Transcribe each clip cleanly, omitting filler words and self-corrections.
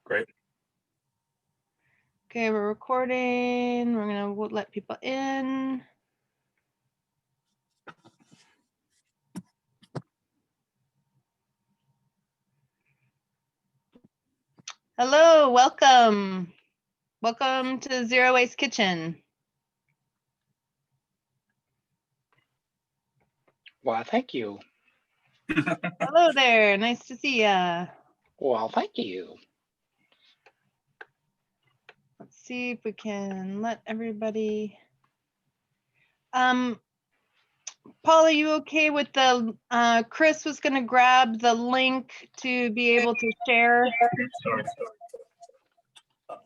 Great. Okay, we're recording. We're gonna let people in. Hello, welcome. Welcome to Zero Waste Kitchen. Well, thank you. Hello there, nice to see ya. Well, thank you. Let's see if we can let everybody. Paul, are you okay with the, Chris was gonna grab the link to be able to share.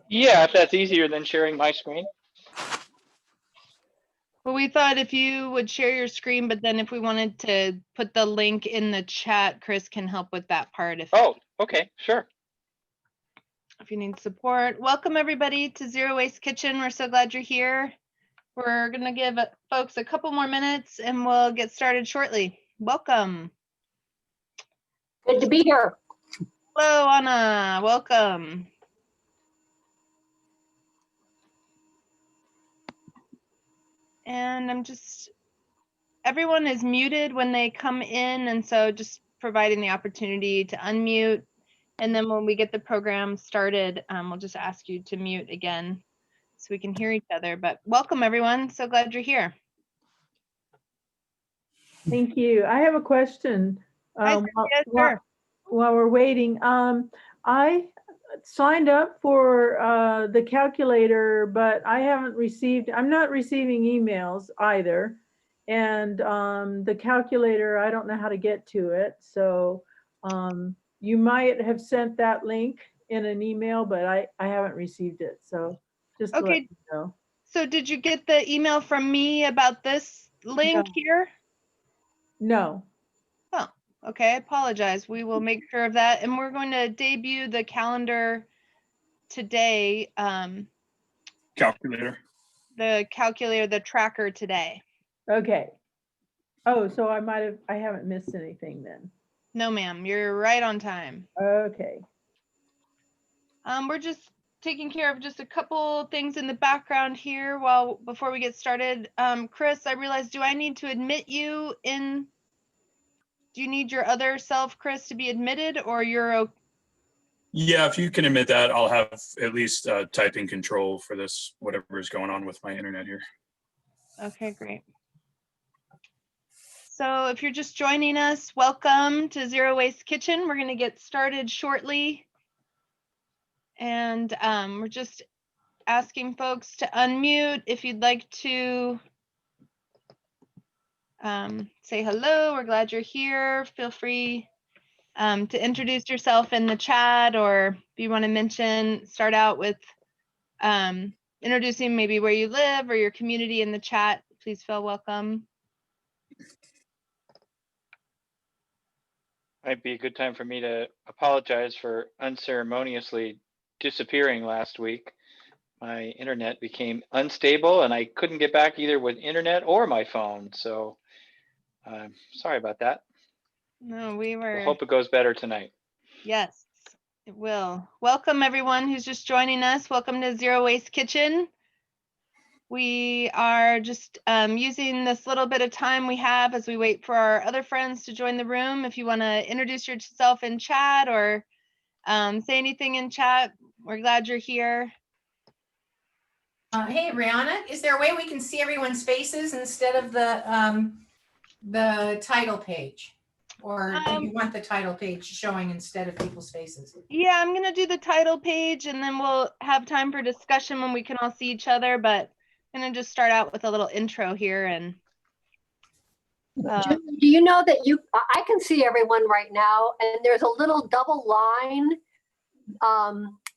Yeah, if that's easier than sharing my screen. Well, we thought if you would share your screen, but then if we wanted to put the link in the chat, Chris can help with that part Oh, okay, sure. if you need support. Welcome everybody to Zero Waste Kitchen. We're so glad you're here. We're gonna give folks a couple more minutes and we'll get started shortly. Welcome. Good to be here. Hello, Anna, welcome. And everyone is muted when they come in, and so just providing the opportunity to unmute. And then when we get the program started, we'll just ask you to mute again so we can hear each other. But welcome everyone, so glad you're here. Thank you. I have a question. Hi, Cynthia, sure. While we're waiting, I signed up for the calculator, but I'm not receiving emails either. And the calculator, I don't know how to get to it. So you might have sent that link in an email, but I haven't received it. So just to let you know. So did you get the email from me about this link here? No. Oh, okay, I apologize. We will make sure of that. And we're going to debut the calendar today. Calculator. The calculator, the tracker today. Okay. Oh, so I haven't missed anything then. No, ma'am, you're right on time. Okay. We're just taking care of just a couple things in the background here before we get started. Chris, I realized, do I need to admit you in? Do you need your other self, Chris, to be admitted, or you're okay? Yeah, if you can admit that, I'll have at least typing control for this, whatever is going on with my internet here. Okay, great. So if you're just joining us, welcome to Zero Waste Kitchen. We're going to get started shortly. And we're just asking folks to unmute if you'd like to say hello. We're glad you're here. Feel free to introduce yourself in the chat, or if you want to start out with introducing maybe where you live or your community in the chat, please feel welcome. Might be a good time for me to apologize for unceremoniously disappearing last week. My internet became unstable and I couldn't get back either with internet or my phone. So sorry about that. No, I hope it goes better tonight. Yes, it will. Welcome everyone who's just joining us. Welcome to Zero Waste Kitchen. We are just using this little bit of time we have as we wait for our other friends to join the room. If you want to introduce yourself in chat or say anything in chat, we're glad you're here. Hey, Rihanna, is there a way we can see everyone's faces instead of the title page? Or do you want the title page showing instead of people's faces? Yeah, I'm going to do the title page and then we'll have time for discussion when we can all see each other, but I'm going to just start out with a little intro here. And Do you know that I can see everyone right now, and there's a little double line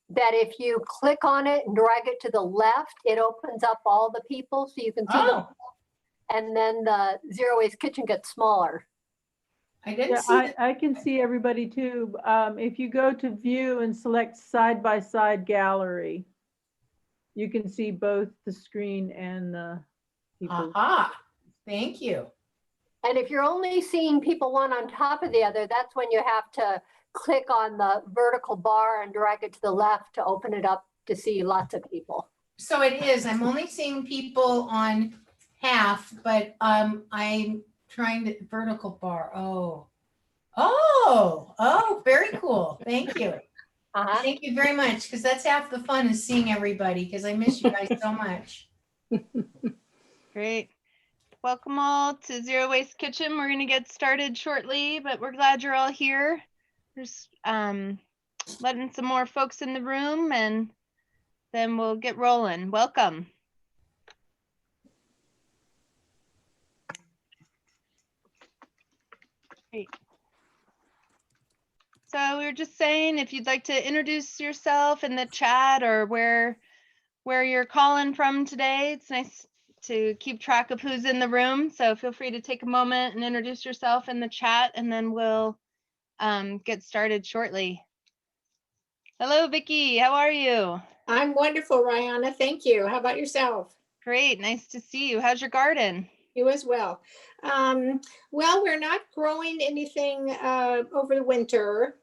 that if you click on it and drag it to the left, it opens up all the people so you can see them. And then the Zero Waste Kitchen gets smaller. I didn't see that. I can see everybody too. If you go to view and select side-by-side gallery, you can see both the screen and the people. Aha, thank you. And if you're only seeing people one on top of the other, that's when you have to click on the vertical bar and drag it to the left to open it up to see lots of people. So it is, I'm only seeing people on half, but I'm trying the vertical bar. Oh, very cool. Thank you. Uh-huh. Thank you very much, because that's half the fun is seeing everybody, because I miss you guys so much. Great. Welcome all to Zero Waste Kitchen. We're going to get started shortly, but we're glad you're all here. Just letting some more folks in the room, and then we'll get rolling. Welcome. Great. So we were just saying, if you'd like to introduce yourself in the chat or where you're calling from today, it's nice to keep track of who's in the room. So feel free to take a moment and introduce yourself in the chat, and then we'll get started shortly. Hello, Vicki. How are you? I'm wonderful, Rihanna. Thank you. How about yourself? Great. Nice to see you. How's your garden? You as well. Well, we're not growing anything over the winter.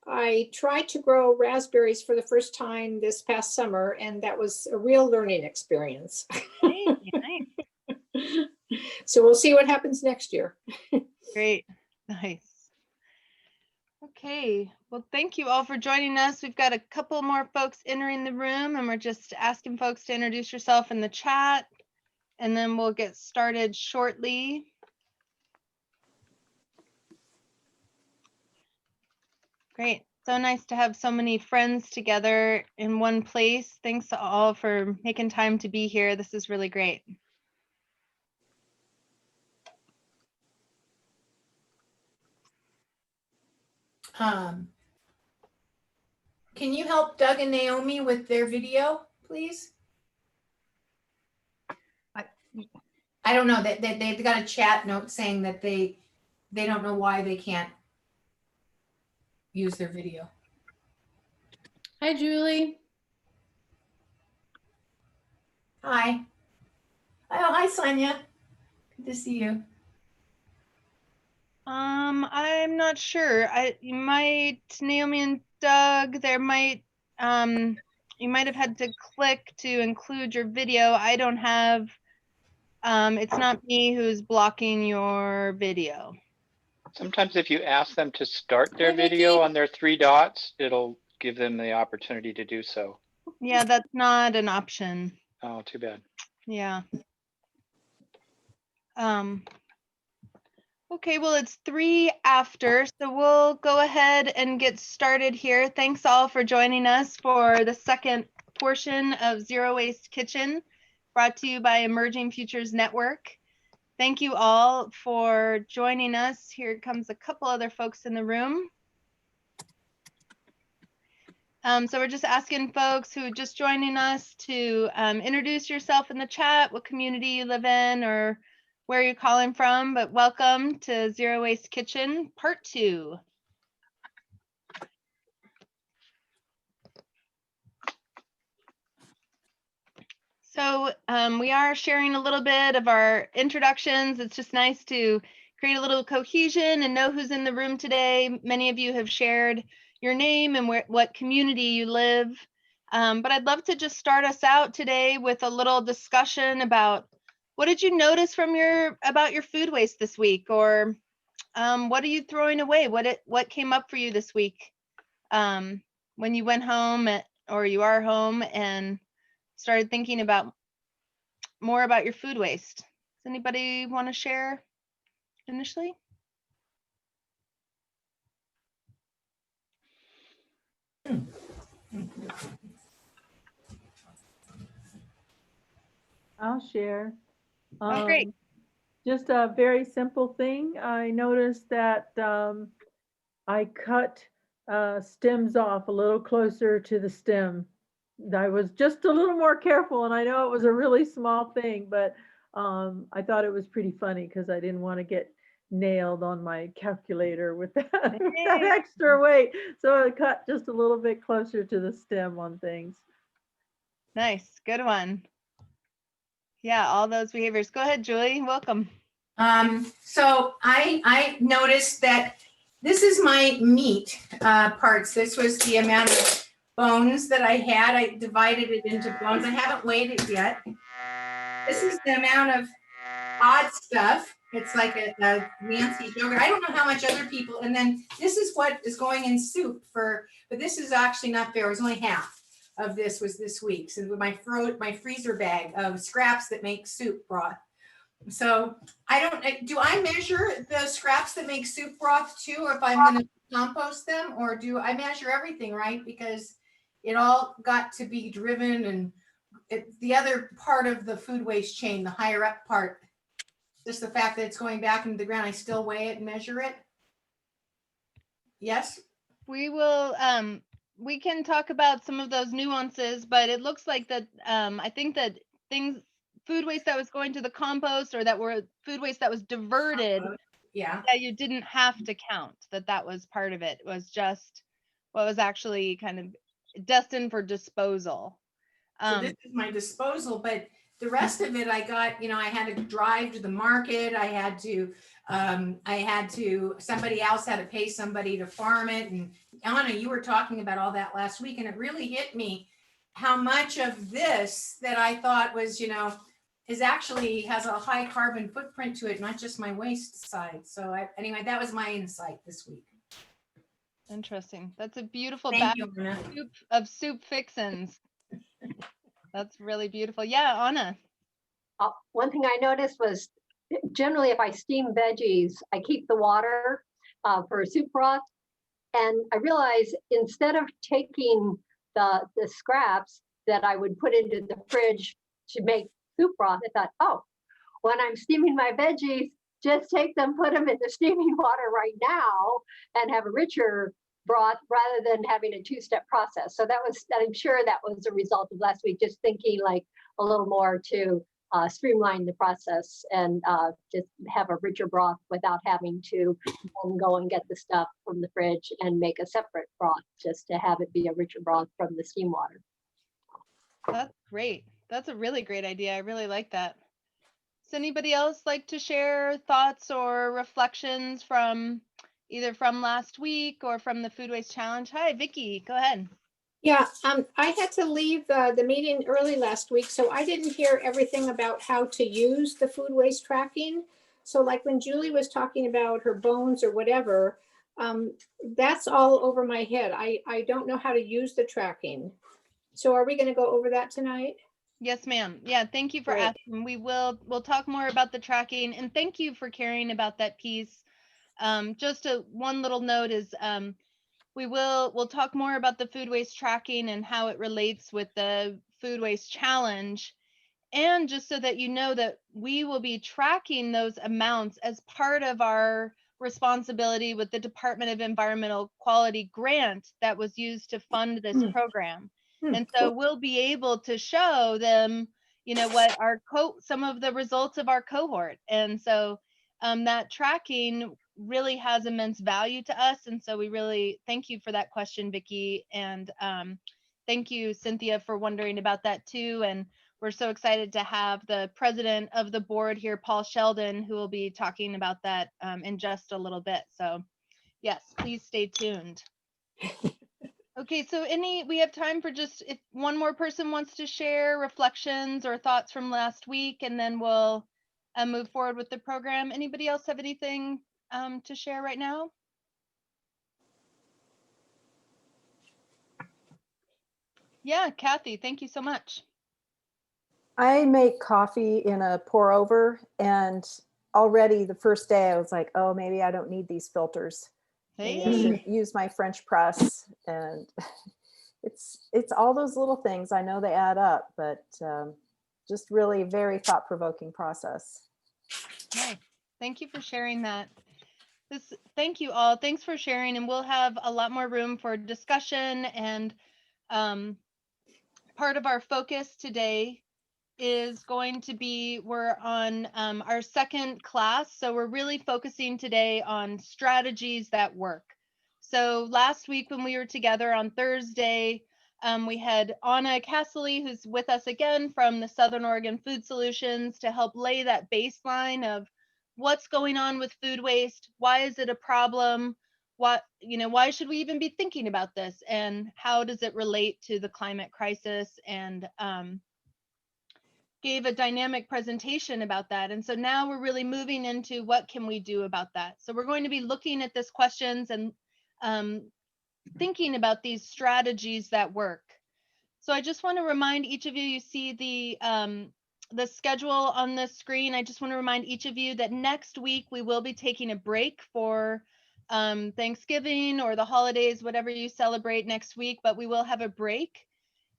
I tried to grow raspberries for the first time this past summer, and that was a real learning experience. Hey, nice. So we'll see what happens next year. Great. Nice. Okay. Well, thank you all for joining us. We've got a couple more folks entering the room, and we're just asking folks to introduce yourself in the chat, and then we'll get started shortly. Great. So nice to have so many friends together in one place. Thanks to all for making time to be here. This is really great. Can you help Doug and Naomi with their video, please? I don't know, they've got a chat note saying that they don't know why they can't use their video. Hi, Julie. Hi. Oh, hi, Sonia. Good to see you. I'm not sure. You might, Naomi and Doug, there might, you might have had to click to include your video. I don't have, it's not me who's blocking your video. Sometimes if you ask them to start their Hi, Vicky. video on their 3 dots, it'll give them the opportunity to do so. Yeah, that's not an option. Oh, too bad. Yeah. Okay, well, it's 3 after, so we'll go ahead and get started here. Thanks all for joining us for the second portion of Zero Waste Kitchen, brought to you by Emerging Futures Network. Thank you all for joining us. Here comes a couple other folks in the room. So we're just asking folks who are just joining us to introduce yourself in the chat, what community you live in or where you're calling from, but welcome to Zero Waste Kitchen, part 2. So we are sharing a little bit of our introductions. It's just nice to create a little cohesion and know who's in the room today. Many of you have shared your name and what community you live. But I'd love to just start us out today with a little discussion about what did you notice from about your food waste this week, or what are you throwing away? What came up for you this week when you went home or you are home and started thinking about more about your food waste? Does anybody want to share initially? I'll share. Oh, great. Just a very simple thing. I noticed that I cut stems off a little closer to the stem. I was just a little more careful, and I know it was a really small thing, but I thought it was pretty funny because I didn't want to get nailed on my calculator with that, that extra weight. So I cut just a little bit closer to the stem on things. Nice, good one. Yeah, all those behaviors. Go ahead, Julie. Welcome. So I noticed that This is my meat parts. This was the amount of bones that I had. I divided it into bones. I haven't weighed it yet. This is the amount of odd stuff. It's like a Nancy's yogurt. I don't know how much other people, and then this is what is going in soup for, but this is actually not fair. It was only half of this was this week. So my freezer bag of scraps that make soup broth. So do I measure the scraps that make soup broth too, or if I'm going to compost them, or do I measure everything, right? Because it all got to be driven, and the other part of the food waste chain, the higher up part, just the fact that it's going back into the ground, I still weigh it and measure it. Yes. We will, we can talk about some of those nuances, but it looks like that, I think that food waste that was going to the compost, or that were food waste that was diverted, Yeah. that you didn't have to count, that was part of it. It was just what was actually kind of destined for disposal. So this is my disposal, but the rest of it I got, I had to drive to the market. I had to, somebody else had to pay somebody to farm it. And Anna, you were talking about all that last week, and it really hit me how much of this that I thought was, is actually has a high carbon footprint to it, not just my waste side. So anyway, that was my insight this week. Interesting. That's a beautiful Thank bag you, Anna. of soup fixins. That's really beautiful. Yeah, Anna. One thing I noticed was generally if I steam veggies, I keep the water for soup broth. And I realized instead of taking the scraps that I would put into the fridge to make soup broth, I thought, oh, when I'm steaming my veggies, just take them, put them in the steaming water right now and have a richer broth rather than having a two-step process. So I'm sure that was a result of last week, just thinking like a little more to streamline the process and just have a richer broth without having to go and get the stuff from the fridge and make a separate broth, just to have it be a richer broth from the steam water. That's great. That's a really great idea. I really like that. Does anybody else like to share thoughts or reflections from either from last week or from the Food Waste Challenge? Hi, Vicki, go ahead. Yeah, I had to leave the meeting early last week, so I didn't hear everything about how to use the food waste tracking. So like when Julie was talking about her bones or whatever, that's all over my head. I don't know how to use the tracking. So are we going to go over that tonight? Yes, ma'am. Yeah, thank you for Great. asking. We'll talk more about the tracking, and thank you for caring about that piece. Just one little note is we'll talk more about the food waste tracking and how it relates with the Food Waste Challenge. And just so that you know that we will be tracking those amounts as part of our responsibility with the Department of Environmental Quality grant that was used to fund this program. And so we'll be able to show them, what some of the results of our cohort. And so that tracking really has immense value to us. And so we really thank you for that question, Vicki. And thank you, Cynthia, for wondering about that too. And we're so excited to have the president of the board here, Paul Sheldon, who will be talking about that in just a little bit. So yes, please stay tuned. Okay, so we have time for just if one more person wants to share reflections or thoughts from last week, and then we'll move forward with the program. Anybody else have anything to share right now? Yeah, Kathy, thank you so much. I make coffee in a pour over, and already the first day I was like, oh, maybe I don't need these filters. Maybe I should use my French press. And it's all those little things. I know they add up, but just really very thought-provoking process. Nice. Thank you for sharing that. Thank you all. Thanks for sharing, and we'll have a lot more room for discussion. And part of our focus today is going to be, we're on our second class. So we're really focusing today on strategies that work. So last week when we were together on Thursday, we had Anna Castley, who's with us again from the Southern Oregon Food Solutions, to help lay that baseline of what's going on with food waste, why is it a problem, why should we even be thinking about this, and how does it relate to the climate crisis, and gave a dynamic presentation about that. And so now we're really moving into what can we do about that. So we're going to be looking at this questions and thinking about these strategies that work. So I just want to remind each of you, you see the schedule on the screen. I just want to remind each of you that next week we will be taking a break for Thanksgiving or the holidays, whatever you celebrate next week, but we will have a break.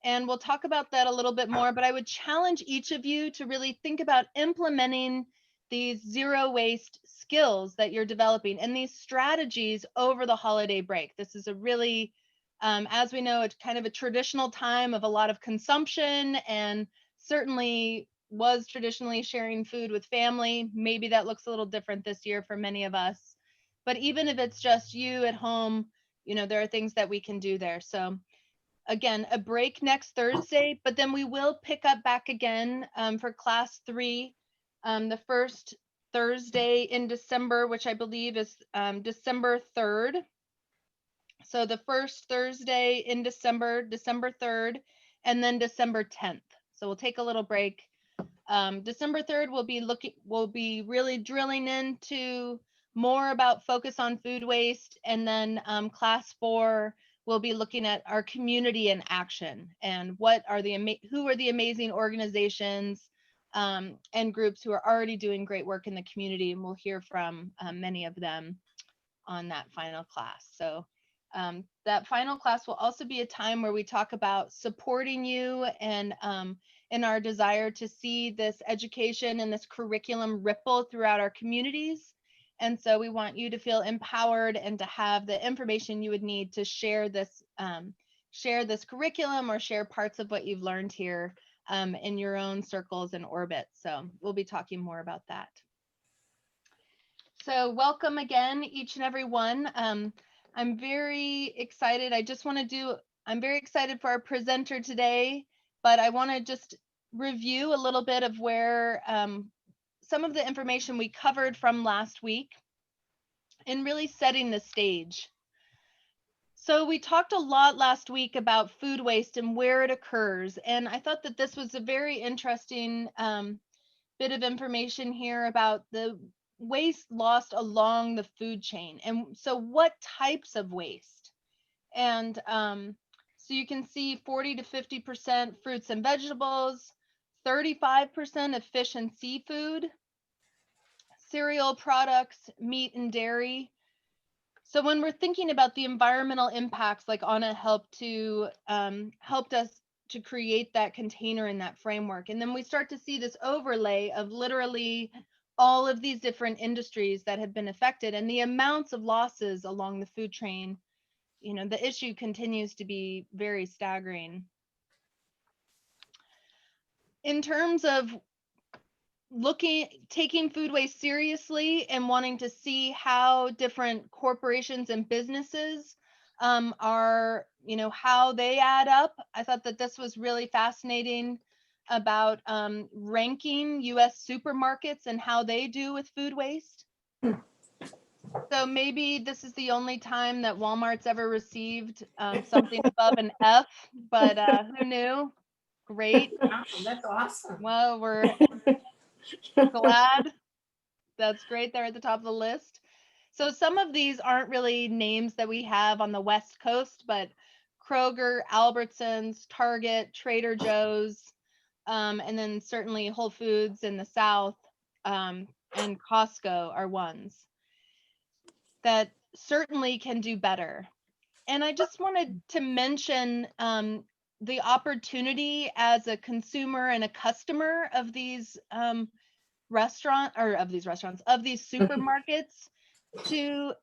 And we'll talk about that a little bit more, but I would challenge each of you to really think about implementing these zero waste skills that you're developing and these strategies over the holiday break. This is a really, as we know, it's kind of a traditional time of a lot of consumption, and certainly was traditionally sharing food with family. Maybe that looks a little different this year for many of us. But even if it's just you at home, there are things that we can do there. So again, a break next Thursday, but then we will pick up back again for class 3 the first Thursday in December, which I believe is December 3rd. So the first Thursday in December, December 3rd, and then December 10th. So we'll take a little break. December 3rd, we'll be really drilling into more about focus on food waste, and then class 4, we'll be looking at our community in action and who are the amazing organizations and groups who are already doing great work in the community, and we'll hear from many of them on that final class. So that final class will also be a time where we talk about supporting you and in our desire to see this education and this curriculum ripple throughout our communities. And so we want you to feel empowered and to have the information you would need to share this curriculum or share parts of what you've learned here in your own circles and orbits. So we'll be talking more about that. So welcome again, each and every one. I'm very excited. I'm very excited for our presenter today, but I want to just review a little bit of where some of the information we covered from last week and really setting the stage. So we talked a lot last week about food waste and where it occurs. And I thought that this was a very interesting bit of information here about the waste lost along the food chain. And so what types of waste? And so you can see 40 to 50% fruits and vegetables, 35% of fish and seafood, cereal products, meat and dairy. So when we're thinking about the environmental impacts, like Anna helped us to create that container in that framework. And then we start to see this overlay of literally all of these different industries that have been affected and the amounts of losses along the food chain. The issue continues to be very staggering. In terms of taking food waste seriously and wanting to see how different corporations and businesses are, how they add up, I thought that this was really fascinating about ranking US supermarkets and how they do with food waste. So maybe this is the only time that Walmart's ever received something above an F, but who knew? Great. Wow, that's awesome. Well, we're glad. That's great. They're at the top of the list. So some of these aren't really names that we have on the West Coast, but Kroger, Albertsons, Target, Trader Joe's, and then certainly Whole Foods in the South and Costco are ones that certainly can do better. And I just wanted to mention the opportunity as a consumer and a customer of these supermarkets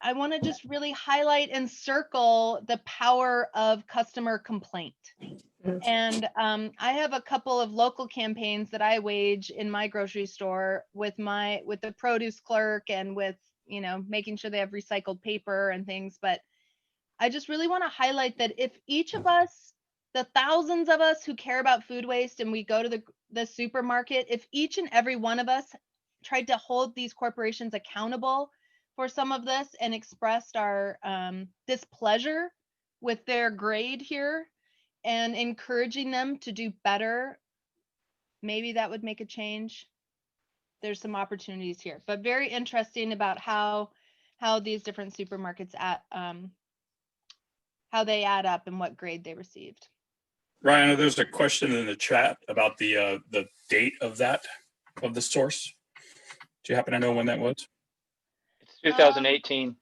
I want to just really highlight and circle the power of customer complaint. And I have a couple of local campaigns that I wage in my grocery store with the produce clerk and with, making sure they have recycled paper and things. But I just really want to highlight that if each of us, the thousands of us who care about food waste and we go to the supermarket, if each and every one of us tried to hold these corporations accountable for some of this and expressed our displeasure with their grade here and encouraging them to do better, maybe that would make a change. There's some opportunities here, but very interesting about how these different supermarkets how they add up and what grade they received. Ryan, there's a question in the chat about the date of the source. Do you happen to know when that was? It's 2018.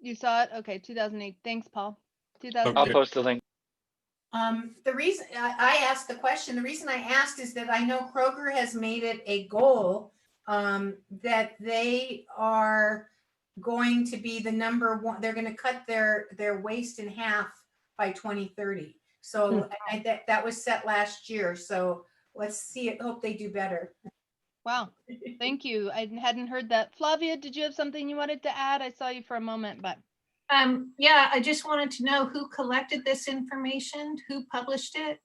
You saw it? Okay, 2008. Thanks, Paul. I'll 2008. post the link. The reason I asked the question, the reason I asked is that I know Kroger has made it a goal that they are going to be the number one. They're going to cut their waste in half by 2030. So that was set last year. So let's see it. Hope they do better. Wow. Thank you. I hadn't heard that. Flavia, did you have something you wanted to add? I saw you for a moment, but. Yeah, I just wanted to know who collected this information, who published it?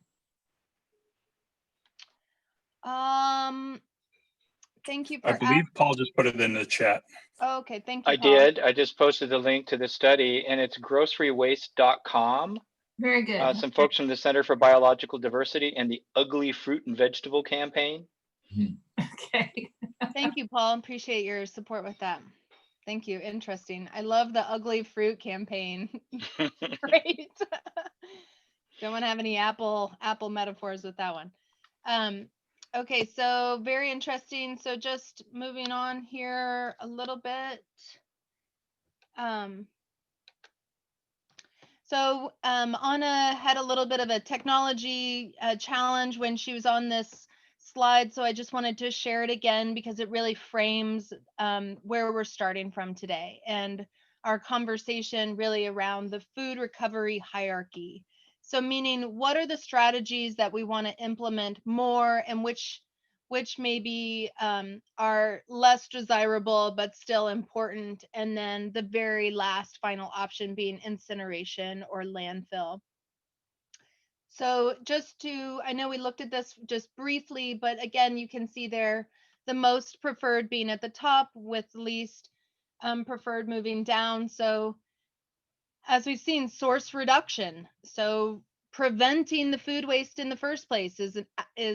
Thank you I for believe Paul just put it in the chat. Oh, okay, thank you, I Paul. did. I just posted the link to the study, and it's grocerywaste.com. Very good. Some folks from the Center for Biological Diversity and the Ugly Fruit and Vegetable Campaign. Okay. Thank you, Paul. Appreciate your support with that. Thank you. Interesting. I love the ugly fruit campaign. Great. Don't want to have any apple metaphors with that one. Okay, so very interesting. So just moving on here a little bit. So Anna had a little bit of a technology challenge when she was on this slide. So I just wanted to share it again because it really frames where we're starting from today and our conversation really around the food recovery hierarchy. So meaning what are the strategies that we want to implement more and which maybe are less desirable but still important, and then the very last final option being incineration or landfill. So I know we looked at this just briefly, but again, you can see there the most preferred being at the top with least preferred moving down. So as we've seen, source reduction. So preventing the food waste in the first place is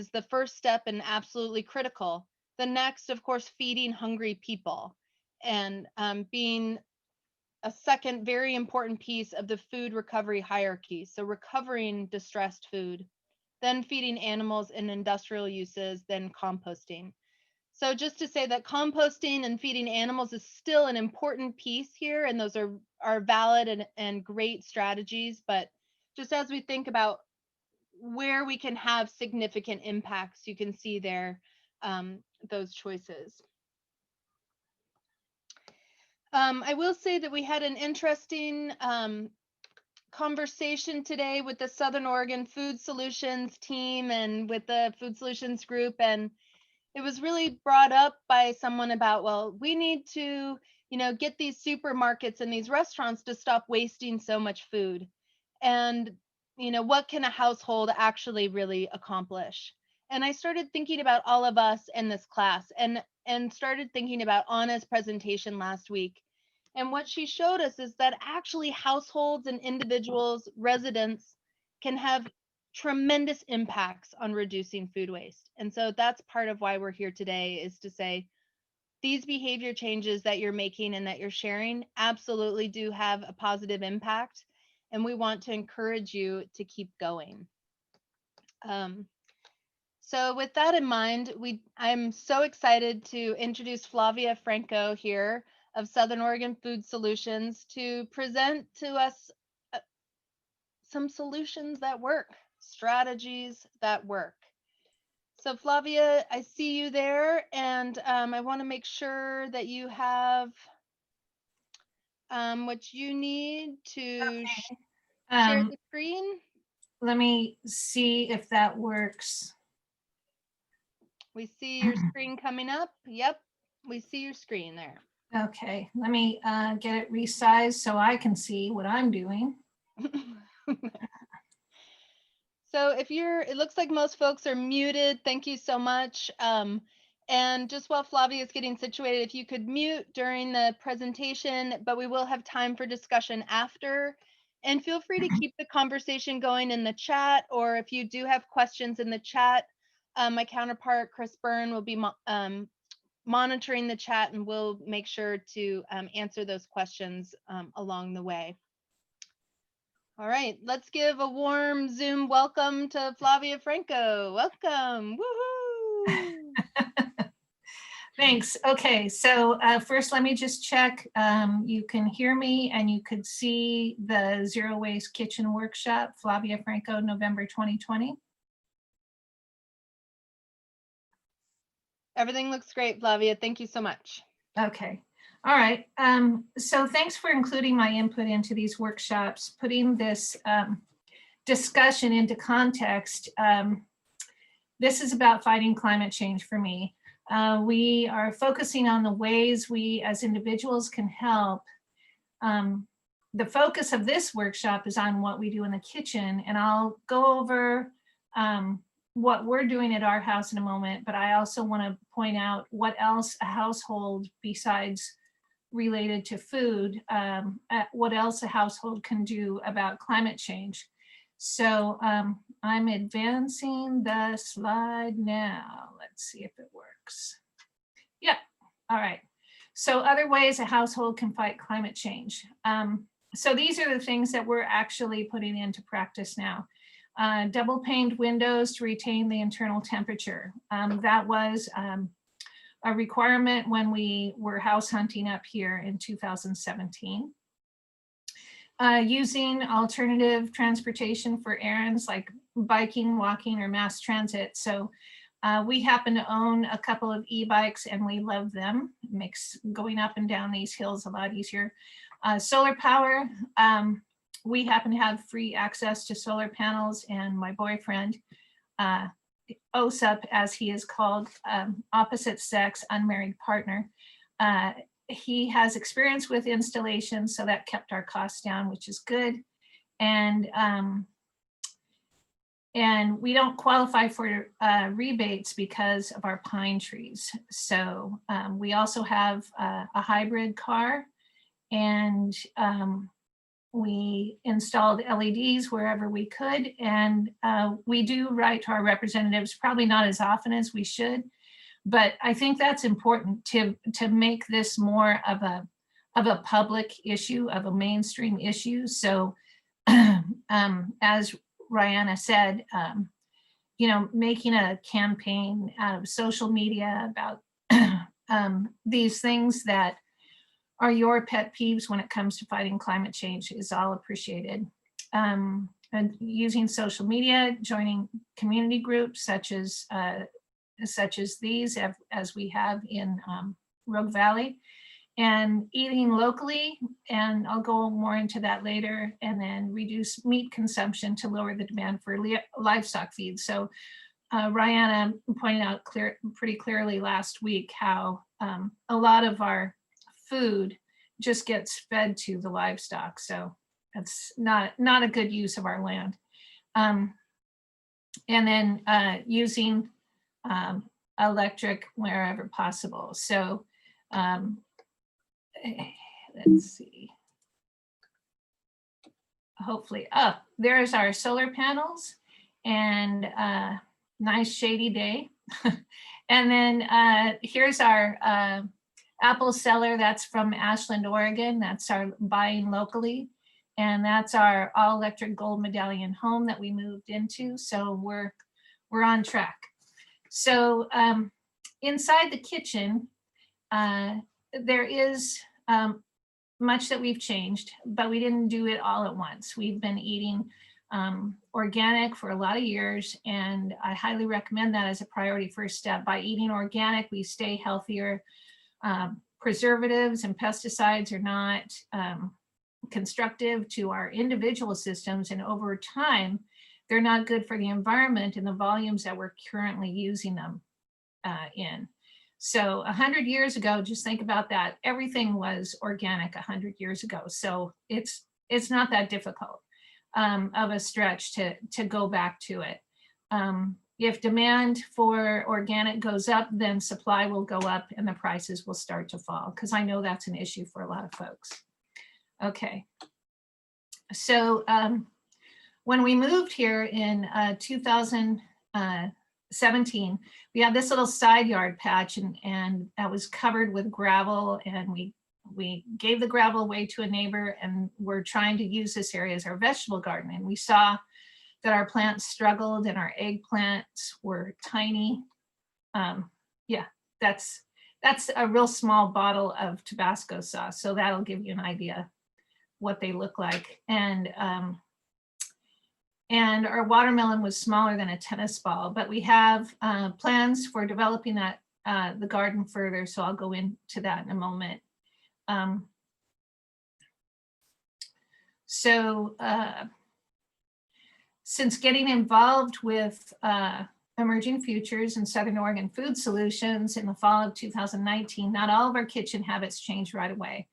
the first step and absolutely critical. The next, of course, feeding hungry people and being a second very important piece of the food recovery hierarchy. So recovering distressed food, then feeding animals in industrial uses, then composting. So just to say that composting and feeding animals is still an important piece here, and those are valid and great strategies, but just as we think about where we can have significant impacts, you can see there those choices. I will say that we had an interesting conversation today with the Southern Oregon Food Solutions team and with the Food Solutions group, and it was really brought up by someone about, well, we need to, get these supermarkets and these restaurants to stop wasting so much food. And, what can a household actually really accomplish? And I started thinking about all of us in this class and started thinking about Anna's presentation last week. And what she showed us is that actually households and individuals, residents can have tremendous impacts on reducing food waste. And so that's part of why we're here today, is to say these behavior changes that you're making and that you're sharing absolutely do have a positive impact. And we want to encourage you to keep going. So with that in mind, I'm so excited to introduce Flavia Franco here of Southern Oregon Food Solutions to present to us some solutions that work, strategies that work. So Flavia, I see you there, and I want to make sure that you have what you need to share the screen. Let me see if that works. We see your screen coming up. Yep, we see your screen there. Okay, let me get it resized so I can see what I'm doing. So it looks like most folks are muted. Thank you so much. And just while Flavia is getting situated, if you could mute during the presentation, but we will have time for discussion after. And feel free to keep the conversation going in the chat, or if you do have questions in the chat, my counterpart, Chris Byrne, will be monitoring the chat, and we'll make sure to answer those questions along the way. All right, let's give a warm Zoom welcome to Flavia Franco. Welcome, woohoo! Thanks. Okay, so first let me just check. You can hear me and you could see the Zero Waste Kitchen Workshop, Flavia Franco, November 2020. Everything looks great, Flavia. Thank you so much. Okay. All right. So thanks for including my input into these workshops, putting this discussion into context. This is about fighting climate change for me. We are focusing on the ways we as individuals can help. The focus of this workshop is on what we do in the kitchen, and I'll go over what we're doing at our house in a moment, but I also want to point out what else a household, besides related to food, what else a household can do about climate change. So I'm advancing the slide now. Let's see if it works. Yeah, all right. So other ways a household can fight climate change. So these are the things that we're actually putting into practice now. Double paned windows to retain the internal temperature. That was a requirement when we were house hunting up here in 2017. Using alternative transportation for errands like biking, walking, or mass transit. So we happen to own a couple of e-bikes and we love them. It makes going up and down these hills a lot easier. Solar power. We happen to have free access to solar panels, and my boyfriend, OSUP, as he is called, opposite sex, unmarried partner, he has experience with installation, so that kept our costs down, which is good. And we don't qualify for rebates because of our pine trees. So we also have a hybrid car, and we installed LEDs wherever we could, and we do write to our representatives, probably not as often as we should, but I think that's important to make this more of a public issue, of a mainstream issue. So as Rihanna said, you know, making a campaign out of social media about these things that are your pet peeves when it comes to fighting climate change is all appreciated. And using social media, joining community groups such as these, as we have in Rogue Valley, and eating locally, and I'll go more into that later, and then reduce meat consumption to lower the demand for livestock feed. So Rihanna pointed out pretty clearly last week how a lot of our food just gets fed to the livestock. So that's not a good use of our land. And then using electric wherever possible. So let's see. Hopefully, there's our solar panels, and nice shady day. And then here's our apple cellar. That's from Ashland, Oregon. That's our buying locally. And that's our all electric gold medallion home that we moved into. So we're on track. So inside the kitchen, there is much that we've changed, but we didn't do it all at once. We've been eating organic for a lot of years, and I highly recommend that as a priority first step. By eating organic, we stay healthier. Preservatives and pesticides are not constructive to our individual systems, and over time, they're not good for the environment in the volumes that we're currently using them in. So 100 years ago, just think about that. Everything was organic 100 years ago. So it's not that difficult of a stretch to go back to it. if demand for organic goes up, then supply will go up and the prices will start to fall, because I know that's an issue for a lot of folks. Okay. So when we moved here in 2017, we had this little side yard patch, and that was covered with gravel, and we gave the gravel away to a neighbor, and we're trying to use this area as our vegetable garden. And we saw that our plants struggled and our eggplants were tiny. Yeah, that's a real small bottle of Tabasco sauce. So that'll give you an idea what they look like. And our watermelon was smaller than a tennis ball, but we have plans for developing that the garden further. So I'll go into that in a moment. Since getting involved with Emerging Futures and Southern Oregon Food Solutions in the fall of 2019, not all of our kitchen habits changed right away.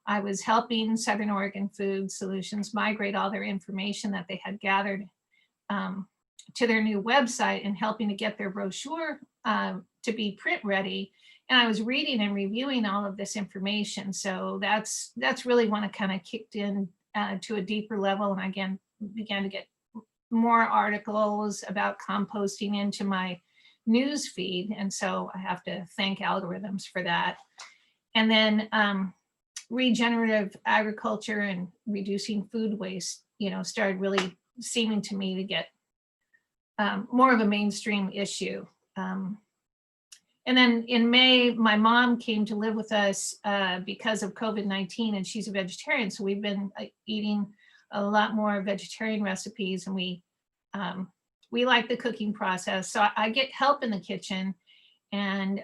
I was helping Southern Oregon Food Solutions migrate all their information that they had gathered to their new website and helping to get their brochure to be print ready. And I was reading and reviewing all of this information. So that's really when it kind of kicked in to a deeper level. And again, began to get more articles about composting into my news feed. And so I have to thank algorithms for that. And then regenerative agriculture and reducing food waste, started really seeming to me to get more of a mainstream issue. And then in May, my mom came to live with us because of COVID-19, and she's a vegetarian. So we've been eating a lot more vegetarian recipes, and we like the cooking process. So I get help in the kitchen, and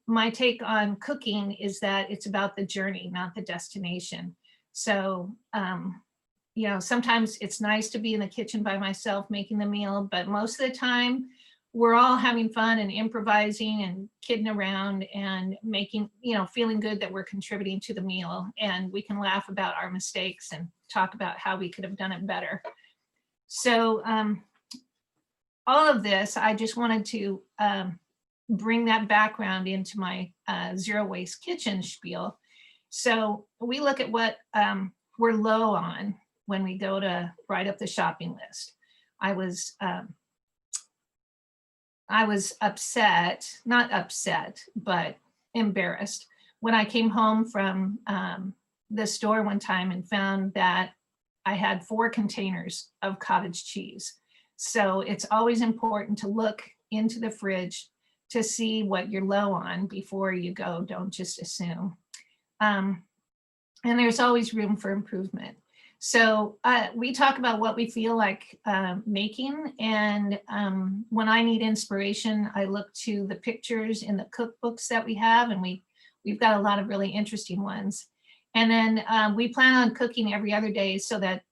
my take on cooking is that it's about the journey, not the destination. So, sometimes it's nice to be in the kitchen by myself making the meal, but most of the time we're all having fun and improvising and kidding around and making, feeling good that we're contributing to the meal, and we can laugh about our mistakes and talk about how we could have done it better. So all of this, I just wanted to bring that background into my zero waste kitchen spiel. So we look at what we're low on when we go to write up the shopping list. I was upset, not upset, but embarrassed when I came home from the store one time and found that I had 4 containers of cottage cheese. So it's always important to look into the fridge to see what you're low on before you go. Don't just assume. And there's always room for improvement. So we talk about what we feel like making, and when I need inspiration, I look to the pictures in the cookbooks that we have, and we've got a lot of really interesting ones. And then we plan on cooking every other day so that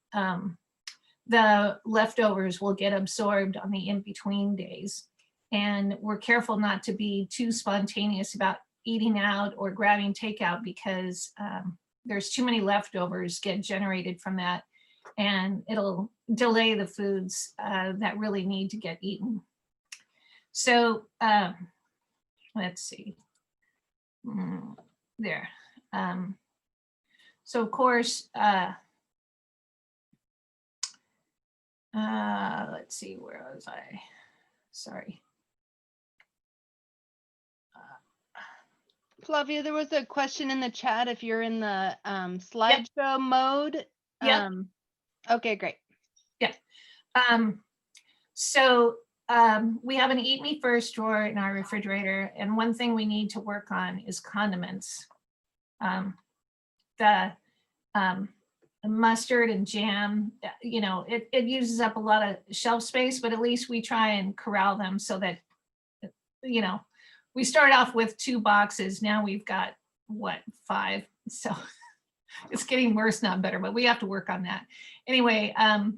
the leftovers will get absorbed on the in-between days. And we're careful not to be too spontaneous about eating out or grabbing takeout, because there's too many leftovers get generated from that, and it'll delay the foods that really need to get eaten. So let's see, there. So of course, let's see, where was I? Sorry. Flavia, there was a question in the chat if you're in the slideshow mode. Yeah. Okay, great. Yeah. So we have an Eat Me First drawer in our refrigerator, and one thing we need to work on is condiments. The mustard and jam, it uses up a lot of shelf space, but at least we try and corral them so that, we start off with 2 boxes. Now we've got 5. So it's getting worse, not better, but we have to work on that. Anyway, I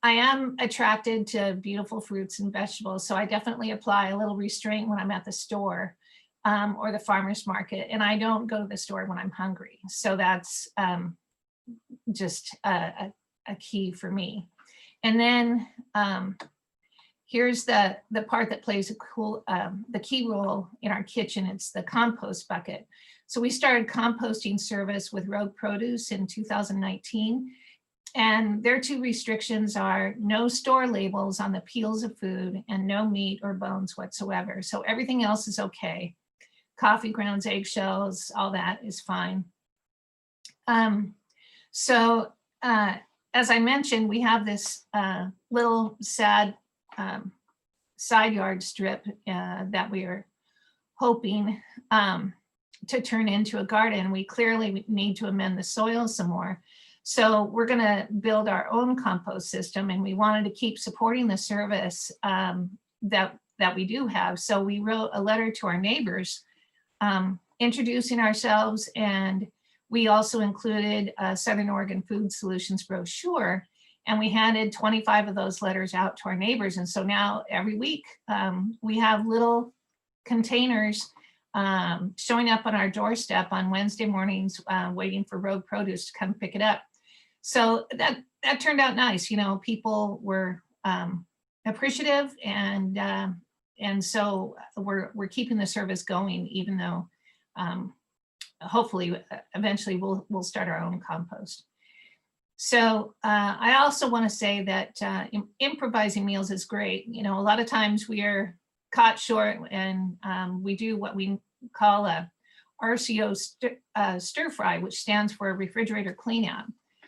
am attracted to beautiful fruits and vegetables. So I definitely apply a little restraint when I'm at the store or the farmer's market, and I don't go to the store when I'm hungry. So that's just a key for me. And then here's the part that plays the key role in our kitchen. It's the compost bucket. So we started composting service with Rogue Produce in 2019. And their two restrictions are no store labels on the peels of food and no meat or bones whatsoever. So everything else is okay. Coffee grounds, eggshells, all that is fine. As I mentioned, we have this little sad side yard strip that we are hoping to turn into a garden. We clearly need to amend the soil some more. So we're going to build our own compost system, and we wanted to keep supporting the service that we do have. So we wrote a letter to our neighbors introducing ourselves, and we also included a Southern Oregon Food Solutions brochure, and we handed 25 of those letters out to our neighbors. And so now every week we have little containers showing up on our doorstep on Wednesday mornings, waiting for Rogue Produce to come pick it up. So that turned out nice. You know, people were appreciative, and so we're keeping the service going, even though hopefully eventually we'll start our own compost. So I also want to say that improvising meals is great. You know, a lot of times we are caught short, and we do what we call a RCO stir fry, which stands for refrigerator clean out.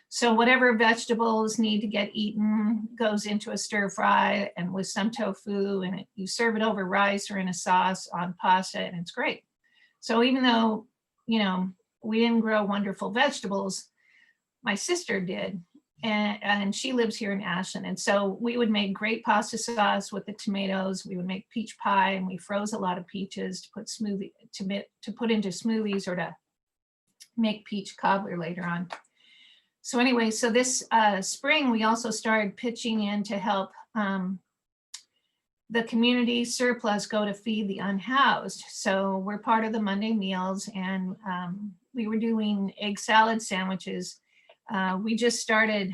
So whatever vegetables need to get eaten goes into a stir fry, and with some tofu, and you serve it over rice or in a sauce on pasta, and it's great. So even though, you know, we didn't grow wonderful vegetables, my sister did, and she lives here in Ashland. And so we would make great pasta sauce with the tomatoes. We would make peach pie, and we froze a lot of peaches to put to put into smoothies or to make peach cobbler later on. So anyway, so this spring, we also started pitching in to help the community surplus go to feed the unhoused. So we're part of the Monday Meals, and we were doing egg salad sandwiches. We just started,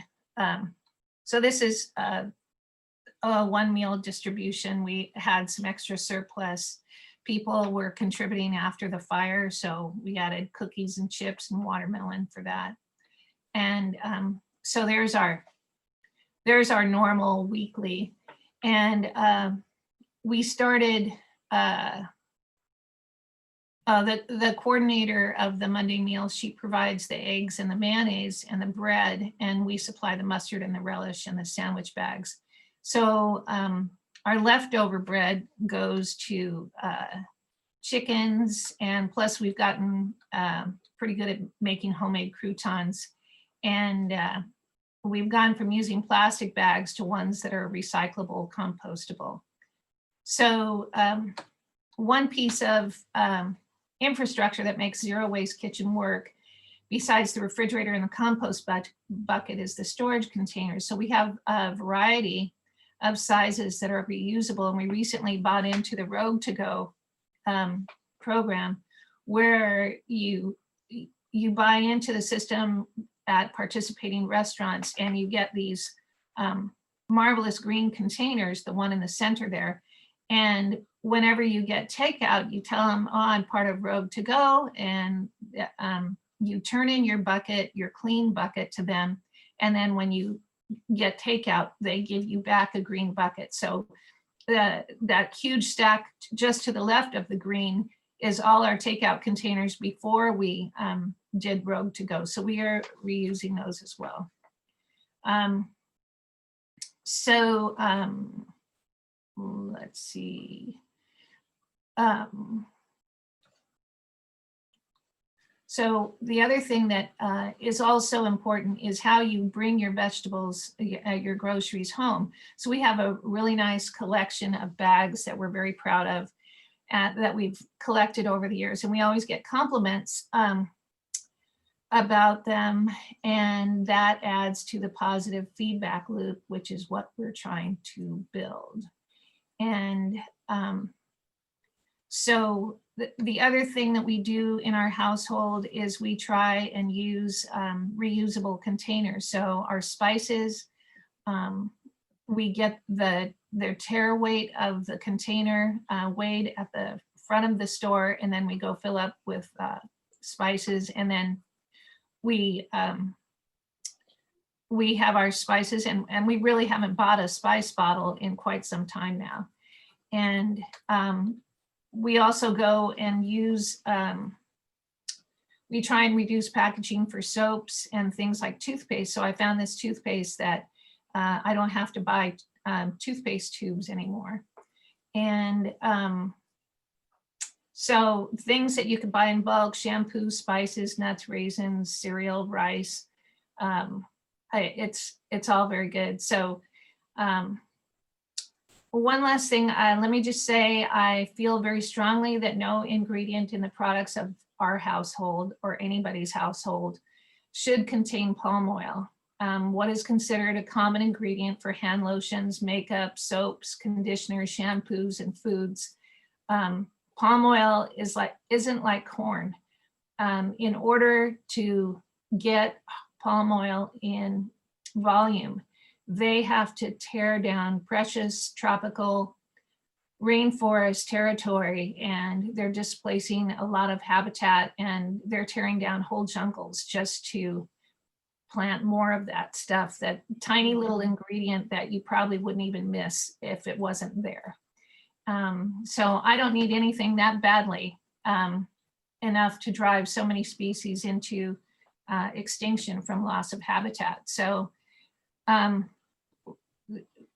so this is a one meal distribution. We had some extra surplus. People were contributing after the fire, so we added cookies and chips and watermelon for that. And so there's our normal weekly. And we started, the coordinator of the Monday Meals, she provides the eggs and the mayonnaise and the bread, and we supply the mustard and the relish and the sandwich bags. So our leftover bread goes to chickens, and plus we've gotten pretty good at making homemade croutons. And we've gone from using plastic bags to ones that are recyclable, compostable. So one piece of infrastructure that makes Zero Waste Kitchen work, besides the refrigerator and the compost bucket, is the storage containers. So we have a variety of sizes that are reusable, and we recently bought into the Rogue to Go program, where you buy into the system at participating restaurants, and you get these marvelous green containers, the one in the center there. And whenever you get takeout, you tell them, oh, I'm part of Rogue to Go, and you turn in your bucket, your clean bucket, to them. And then when you get takeout, they give you back a green bucket. So that huge stack just to the left of the green is all our takeout containers before we did Rogue to Go. So we are reusing those as well. Let's see. So the other thing that is also important is how you bring your vegetables, your groceries home. So we have a really nice collection of bags that we're very proud of, that we've collected over the years, and we always get compliments about them, and that adds to the positive feedback loop, which is what we're trying to build. And so the other thing that we do in our household is we try and use reusable containers. So our spices, we get the their tare weight of the container weighed at the front of the store, and then we go fill up with spices, and then we have our spices, and we really haven't bought a spice bottle in quite some time now. And we also go and use, we try and reduce packaging for soaps and things like toothpaste. So I found this toothpaste that I don't have to buy toothpaste tubes anymore. And so things that you could buy in bulk: shampoo, spices, nuts, raisins, cereal, rice. It's all very good. So one last thing, let me just say, I feel very strongly that no ingredient in the products of our household or anybody's household should contain palm oil. What is considered a common ingredient for hand lotions, makeup, soaps, conditioners, shampoos, and foods. Palm oil isn't like corn. In order to get palm oil in volume, they have to tear down precious tropical rainforest territory, and they're displacing a lot of habitat, and they're tearing down whole jungles just to plant more of that stuff, that tiny little ingredient that you probably wouldn't even miss if it wasn't there. So I don't need anything that badly enough to drive so many species into extinction from loss of habitat. So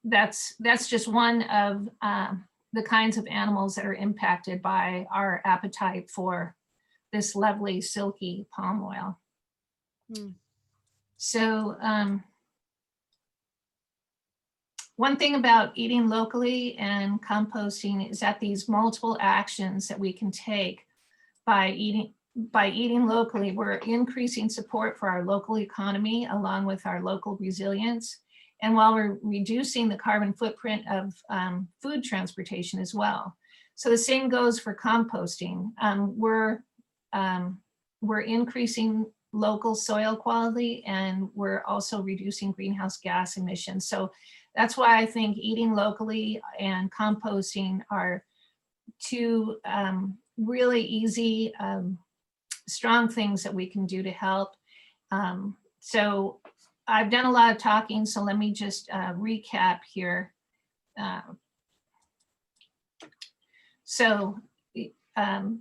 that's just one of the kinds of animals that are impacted by our appetite for this lovely silky palm oil. So one thing about eating locally and composting is that these multiple actions that we can take by eating locally, we're increasing support for our local economy along with our local resilience. And while we're reducing the carbon footprint of food transportation as well. So the same goes for composting. We're increasing local soil quality, and we're also reducing greenhouse gas emissions. So that's why I think eating locally and composting are two really easy, strong things that we can do to help. So I've done a lot of talking, so let me just recap here.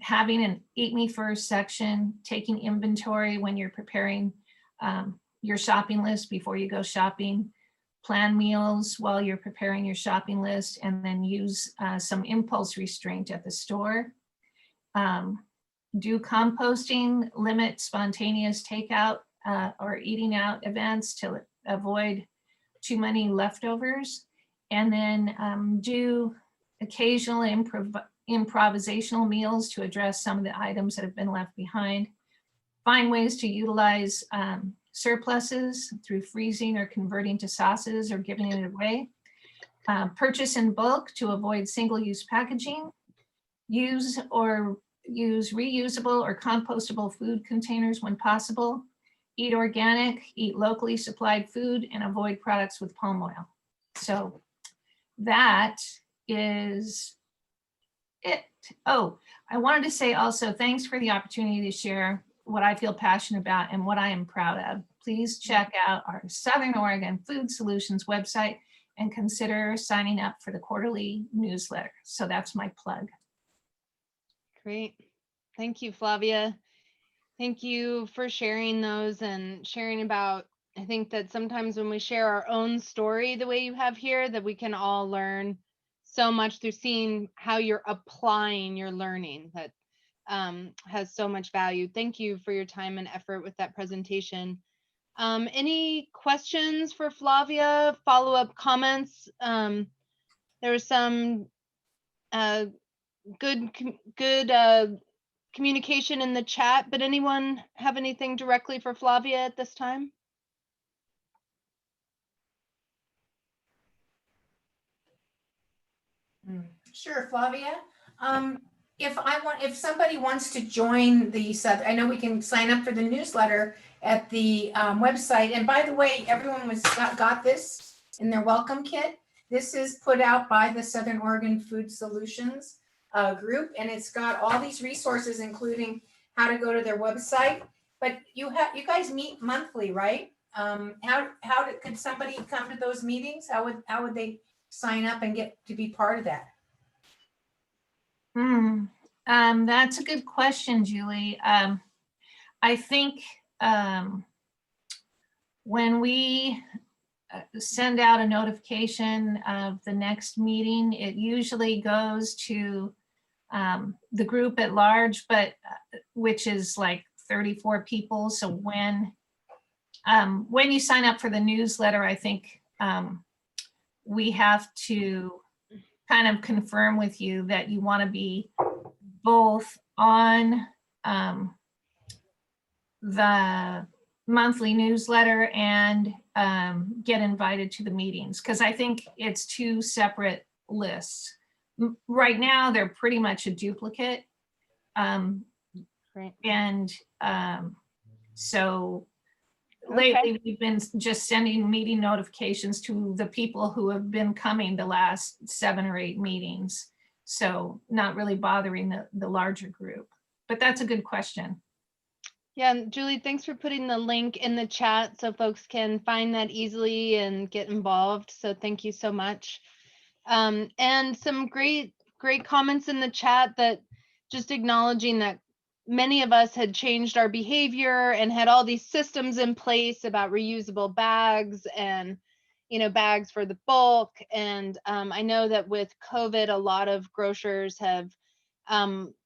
Having an Eat Me First section, taking inventory when you're preparing your shopping list before you go shopping, plan meals while you're preparing your shopping list, and then use some impulse restraint at the store. Do composting, limit spontaneous takeout or eating out events to avoid too many leftovers, and then do occasional improvisational meals to address some of the items that have been left behind. Find ways to utilize surpluses through freezing or converting to sauces or giving it away. Purchase in bulk to avoid single-use packaging. Use reusable or compostable food containers when possible. Eat organic, eat locally supplied food, and avoid products with palm oil. So that is it. Oh, I wanted to say also, thanks for the opportunity to share what I feel passionate about and what I am proud of. Please check out our Southern Oregon Food Solutions website and consider signing up for the quarterly newsletter. So that's my plug. Great. Thank you, Flavia. Thank you for sharing those and sharing about, I think that sometimes when we share our own story the way you have here, that we can all learn so much through seeing how you're applying your learning. That has so much value. Thank you for your time and effort with that presentation. Any questions for Flavia? Follow-up comments? There was some good communication in the chat, but anyone have anything directly for Flavia at this time? Sure, Flavia. If somebody wants to join the I know we can sign up for the newsletter at the website. And by the way, everyone got this in their welcome kit. This is put out by the Southern Oregon Food Solutions group, and it's got all these resources, including how to go to their website. But you guys meet monthly, right? Could somebody come to those meetings? How would they sign up and get to be part of that? That's a good question, Julie. I think when we send out a notification of the next meeting, it usually goes to the group at large, but which is like 34 people. So when you sign up for the newsletter, I think we have to kind of confirm with you that you want to be both on the monthly newsletter and get invited to the meetings, because I think it's two separate lists. Right now, they're pretty much a duplicate. Right. And so Okay. lately we've been just sending meeting notifications to the people who have been coming the last 7 or 8 meetings. So not really bothering the larger group, but that's a good question. Yeah, and Julie, thanks for putting the link in the chat so folks can find that easily and get involved. So thank you so much. And some great comments in the chat that just acknowledging that many of us had changed our behavior and had all these systems in place about reusable bags and, you know, bags for the bulk. And I know that with COVID, a lot of grocers have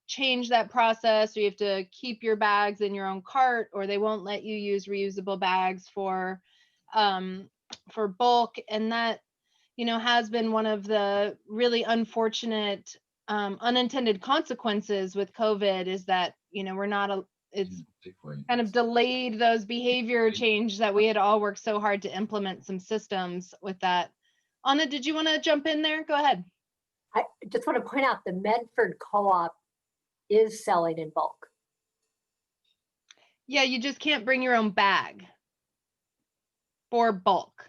changed that process. So you have to keep your bags in your own cart, or they won't let you use reusable bags for bulk. And that, you know, has been one of the really unfortunate unintended consequences with COVID, is that, you know, it's kind of delayed those behavior change that we had all worked so hard to implement some systems with that. Anna, did you want to jump in there? Go ahead. I just want to point out the Medford Co-op is selling in bulk. Yeah, you just can't bring your own bag for bulk.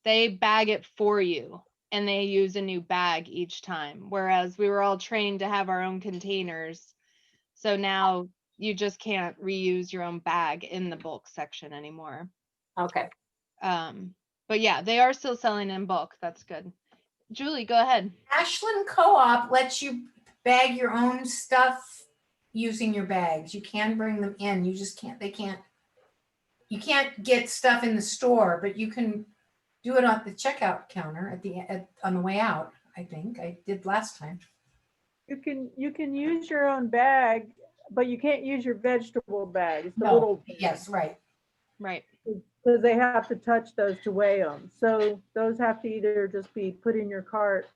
They bag it for you and they use a new bag each time. Whereas we were all trained to have our own containers. So now you just can't reuse your own bag in the bulk section anymore. Okay. But yeah, they are still selling in bulk. That's good. Julie, go ahead. Ashland Co-op lets you bag your own stuff using your bags. You can bring them in. You just can't, you can't get stuff in the store, but you can do it on the checkout counter on the way out. I think I did last time. You can use your own bag, but you can't use your vegetable bags. The No. little, Yes, right. Right. because they have to touch those to weigh them. So those have to either just be put in your cart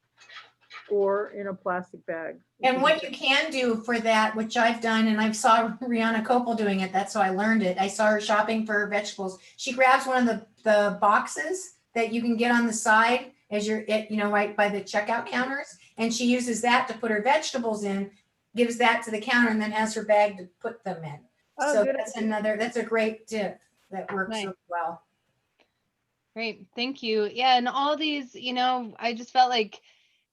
or in a plastic bag. And what you can do for that, which I've done, and I saw Rihanna Copel doing it, that's how I learned it. I saw her shopping for vegetables. She grabs one of the boxes that you can get on the side as you're right by the checkout counters. And she uses that to put her vegetables in, gives that to the counter, and then has her bag to put them in. Oh, So good that's a great tip that works Nice. really well. Great. Thank you. Yeah. And all these, I just felt like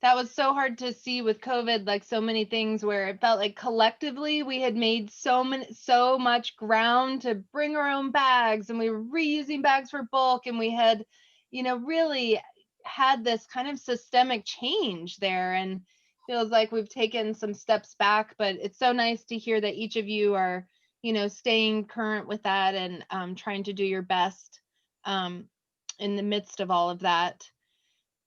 that was so hard to see with COVID, like so many things where it felt like collectively we had made so much ground to bring our own bags, and we were reusing bags for bulk, and we had, really had this kind of systemic change there, and feels like we've taken some steps back, but it's so nice to hear that each of you are, staying current with that and trying to do your best in the midst of all of that.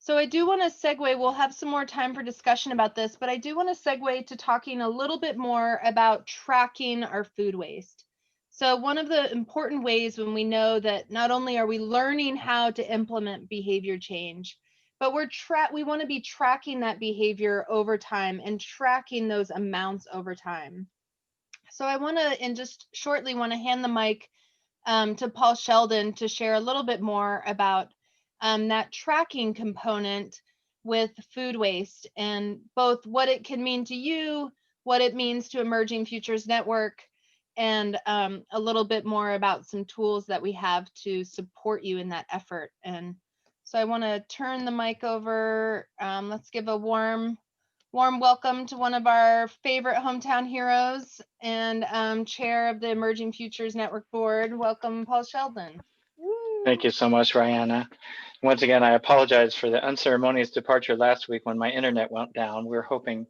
So I do want to segue, we'll have some more time for discussion about this, but I do want to segue to talking a little bit more about tracking our food waste. So one of the important ways when we know that not only are we learning how to implement behavior change, but we want to be tracking that behavior over time and tracking those amounts over time. So I want to, and just shortly want to hand the mic to Paul Sheldon to share a little bit more about that tracking component with food waste, and both what it can mean to you, what it means to Emerging Futures Network, and a little bit more about some tools that we have to support you in that effort. And So I want to turn the mic over. Let's give a warm welcome to one of our favorite hometown heroes and chair of the Emerging Futures Network Board. Welcome, Paul Sheldon. Thank you so much, Rihanna. Once again, I apologize for the unceremonious departure last week when my internet went down. We're hoping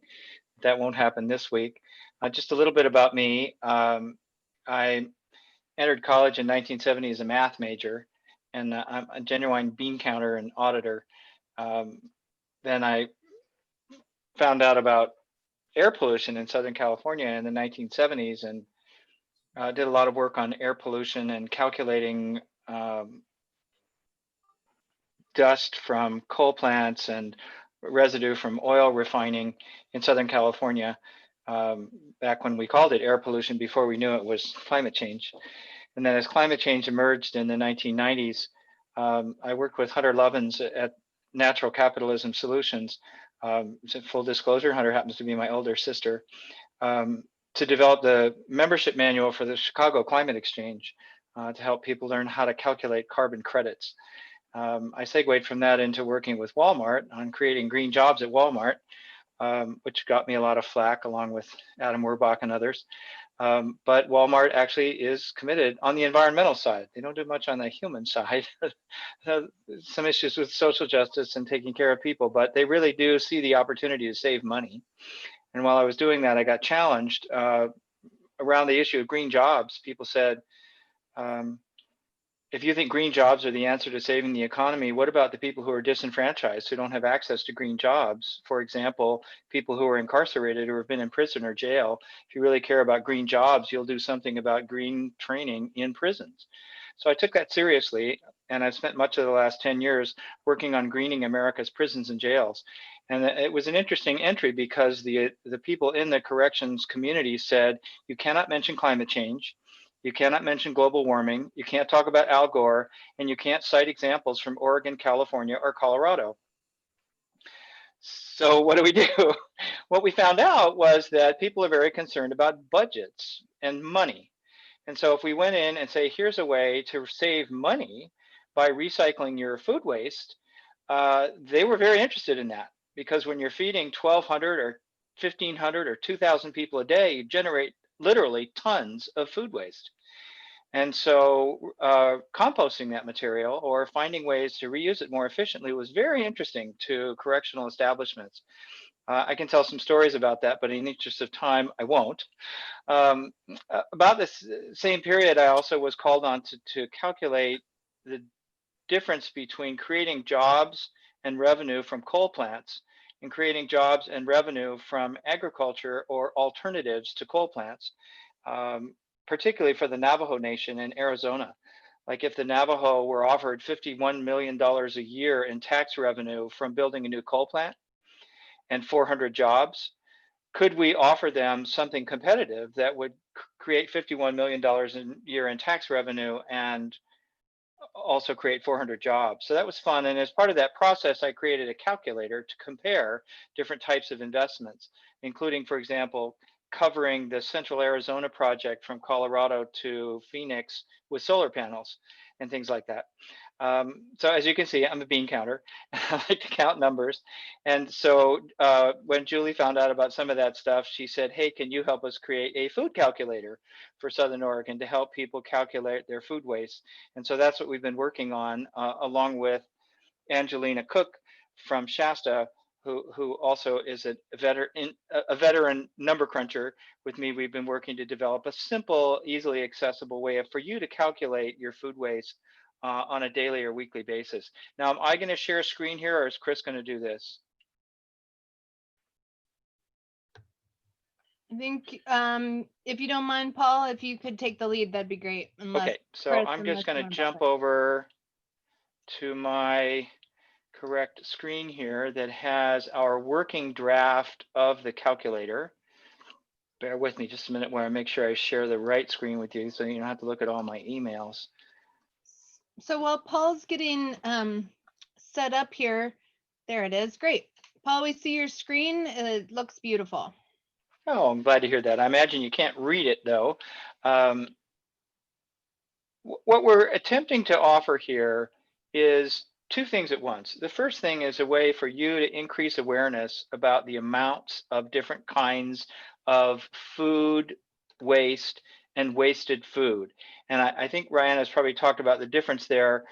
that won't happen this week. Just a little bit about me. I entered college in 1970 as a math major, and I'm a genuine bean counter and auditor. Then I found out about air pollution in Southern California in the 1970s and did a lot of work on air pollution and calculating dust from coal plants and residue from oil refining in Southern California back when we called it air pollution before we knew it was climate change. And then as climate change emerged in the 1990s, I worked with Hunter Lovins at Natural Capitalism Solutions. Full disclosure, Hunter happens to be my older sister, to develop the membership manual for the Chicago Climate Exchange to help people learn how to calculate carbon credits. I segued from that into working with Walmart on creating green jobs at Walmart, which got me a lot of flack along with Adam Werbach and others. But Walmart actually is committed on the environmental side. They don't do much on the human side. Some issues with social justice and taking care of people, but they really do see the opportunity to save money. And while I was doing that, I got challenged around the issue of green jobs. People said, if you think green jobs are the answer to saving the economy, what about the people who are disenfranchised, who don't have access to green jobs? For example, people who are incarcerated or have been in prison or jail. If you really care about green jobs, you'll do something about green training in prisons. So I took that seriously, and I've spent much of the last 10 years working on greening America's prisons and jails. And it was an interesting entry because the people in the corrections community said, you cannot mention climate change. You cannot mention global warming, you can't talk about Al Gore, and you can't cite examples from Oregon, California, or Colorado. So what do? What we found out was that people are very concerned about budgets and money. And so if we went in and say, here's a way to save money by recycling your food waste, they were very interested in that, because when you're feeding 1,200 or 1,500 or 2,000 people a day, you generate literally tons of food waste. And so composting that material or finding ways to reuse it more efficiently was very interesting to correctional establishments. I can tell some stories about that, but in the interest of time, I won't. About this same period, I also was called on to calculate the difference between creating jobs and revenue from coal plants and creating jobs and revenue from agriculture or alternatives to coal plants, particularly for the Navajo Nation in Arizona. Like if the Navajo were offered $51 million a year in tax revenue from building a new coal plant and 400 jobs, could we offer them something competitive that would create $51 million a year in tax revenue and also create 400 jobs? So that was fun. And as part of that process, I created a calculator to compare different types of investments, including, for example, covering the Central Arizona project from Colorado to Phoenix with solar panels and things like that. So as you can see, I'm a bean counter. I like to count numbers. And so when Julie found out about some of that stuff, she said, hey, can you help us create a food calculator for Southern Oregon to help people calculate their food waste? And so that's what we've been working on, along with Angelina Cook from Shasta, who also is a veteran number cruncher with me. We've been working to develop a simple, easily accessible way for you to calculate your food waste on a daily or weekly basis. Now, am I going to share a screen here, or is Chris going to do this? I think if you don't mind, Paul, if you could take the lead, that'd be great. Okay, so I'm just going to jump over to my correct screen here that has our working draft of the calculator. Bear with me just a minute where I make sure I share the right screen with you so you don't have to look at all my emails. So while Paul's getting set up here, there it is. Great. Paul, we see your screen. It looks beautiful. Oh, I'm glad to hear that. I imagine you can't read it though. What we're attempting to offer here is two things at once. The first thing is a way for you to increase awareness about the amounts of different kinds of food waste and wasted food. And I think Ryan has probably talked about the difference there.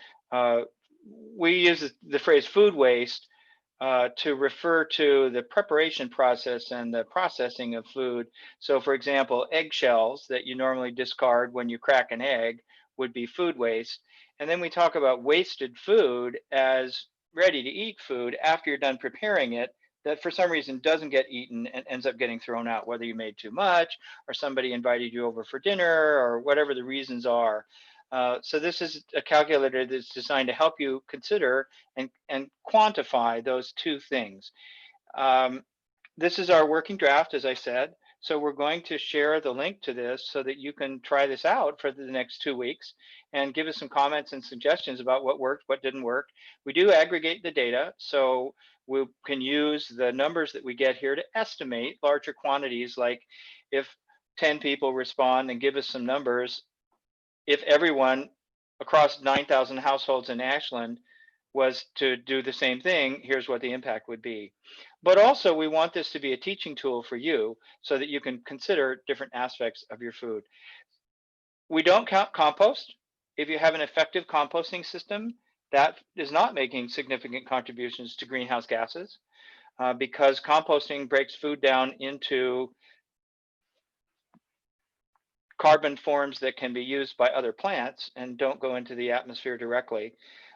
We use the phrase food waste to refer to the preparation process and the processing of food. So for example, eggshells that you normally discard when you crack an egg would be food waste. And then we talk about wasted food as ready to eat food after you're done preparing it, that for some reason doesn't get eaten and ends up getting thrown out, whether you made too much or somebody invited you over for dinner or whatever the reasons are. So this is a calculator that's designed to help you consider and quantify those two things. This is our working draft, as I said. So we're going to share the link to this so that you can try this out for the next 2 weeks and give us some comments and suggestions about what worked, what didn't work. We do aggregate the data, so we can use the numbers that we get here to estimate larger quantities, like if 10 people respond and give us some numbers, if everyone across 9,000 households in Ashland was to do the same thing, here's what the impact would be. But also we want this to be a teaching tool for you so that you can consider different aspects of your food. We don't count compost. If you have an effective composting system, that is not making significant contributions to greenhouse gases because composting breaks food down into carbon forms that can be used by other plants and don't go into the atmosphere directly.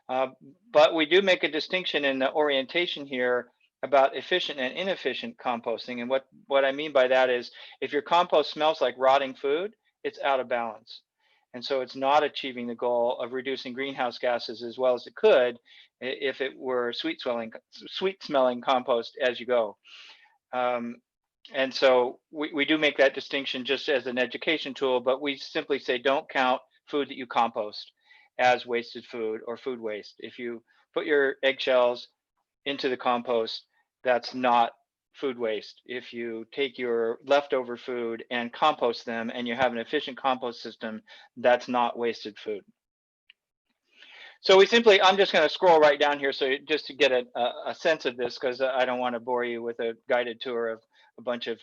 But we do make a distinction in the orientation here about efficient and inefficient composting. And what I mean by that is if your compost smells like rotting food, it's out of balance. And so it's not achieving the goal of reducing greenhouse gases as well as it could if it were sweet smelling compost as you go. And so we do make that distinction just as an education tool, but we simply say don't count food that you compost as wasted food or food waste. If you put your eggshells into the compost, that's not food waste. If you take your leftover food and compost them and you have an efficient compost system, that's not wasted food. So we simply, I'm just going to scroll right down here so just to get a sense of this, because I don't want to bore you with a guided tour of a bunch of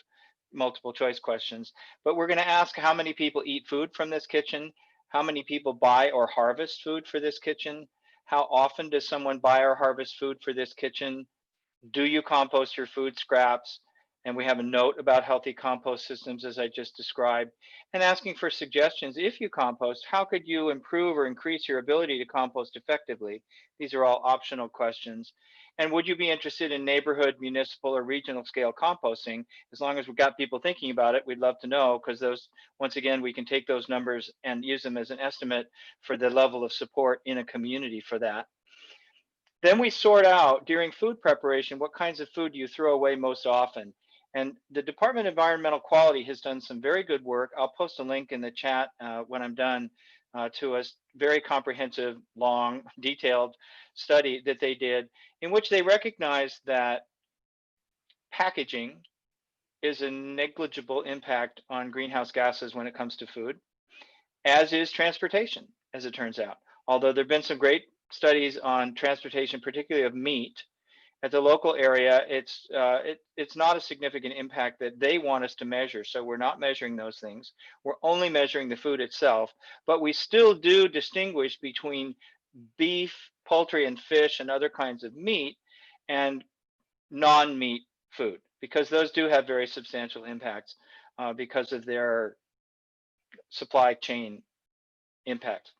multiple choice questions. But we're going to ask how many people eat food from this kitchen, how many people buy or harvest food for this kitchen, how often does someone buy or harvest food for this kitchen, do you compost your food scraps? And we have a note about healthy compost systems, as I just described, and asking for suggestions. If you compost, how could you improve or increase your ability to compost effectively? These are all optional questions. And would you be interested in neighborhood, municipal, or regional scale composting? As long as we've got people thinking about it, we'd love to know, because those, once again, we can take those numbers and use them as an estimate for the level of support in a community for that. Then we sort out during food preparation, what kinds of food do you throw away most often? And the Department of Environmental Quality has done some very good work. I'll post a link in the chat when I'm done to a very comprehensive, long, detailed study that they did, in which they recognized that packaging is a negligible impact on greenhouse gases when it comes to food, as is transportation, as it turns out. Although there have been some great studies on transportation, particularly of meat, at the local area, it's not a significant impact that they want us to measure. So we're not measuring those things. We're only measuring the food itself, but we still do distinguish between beef, poultry, and fish and other kinds of meat and non-meat food, because those do have very substantial impacts because of their supply chain impact.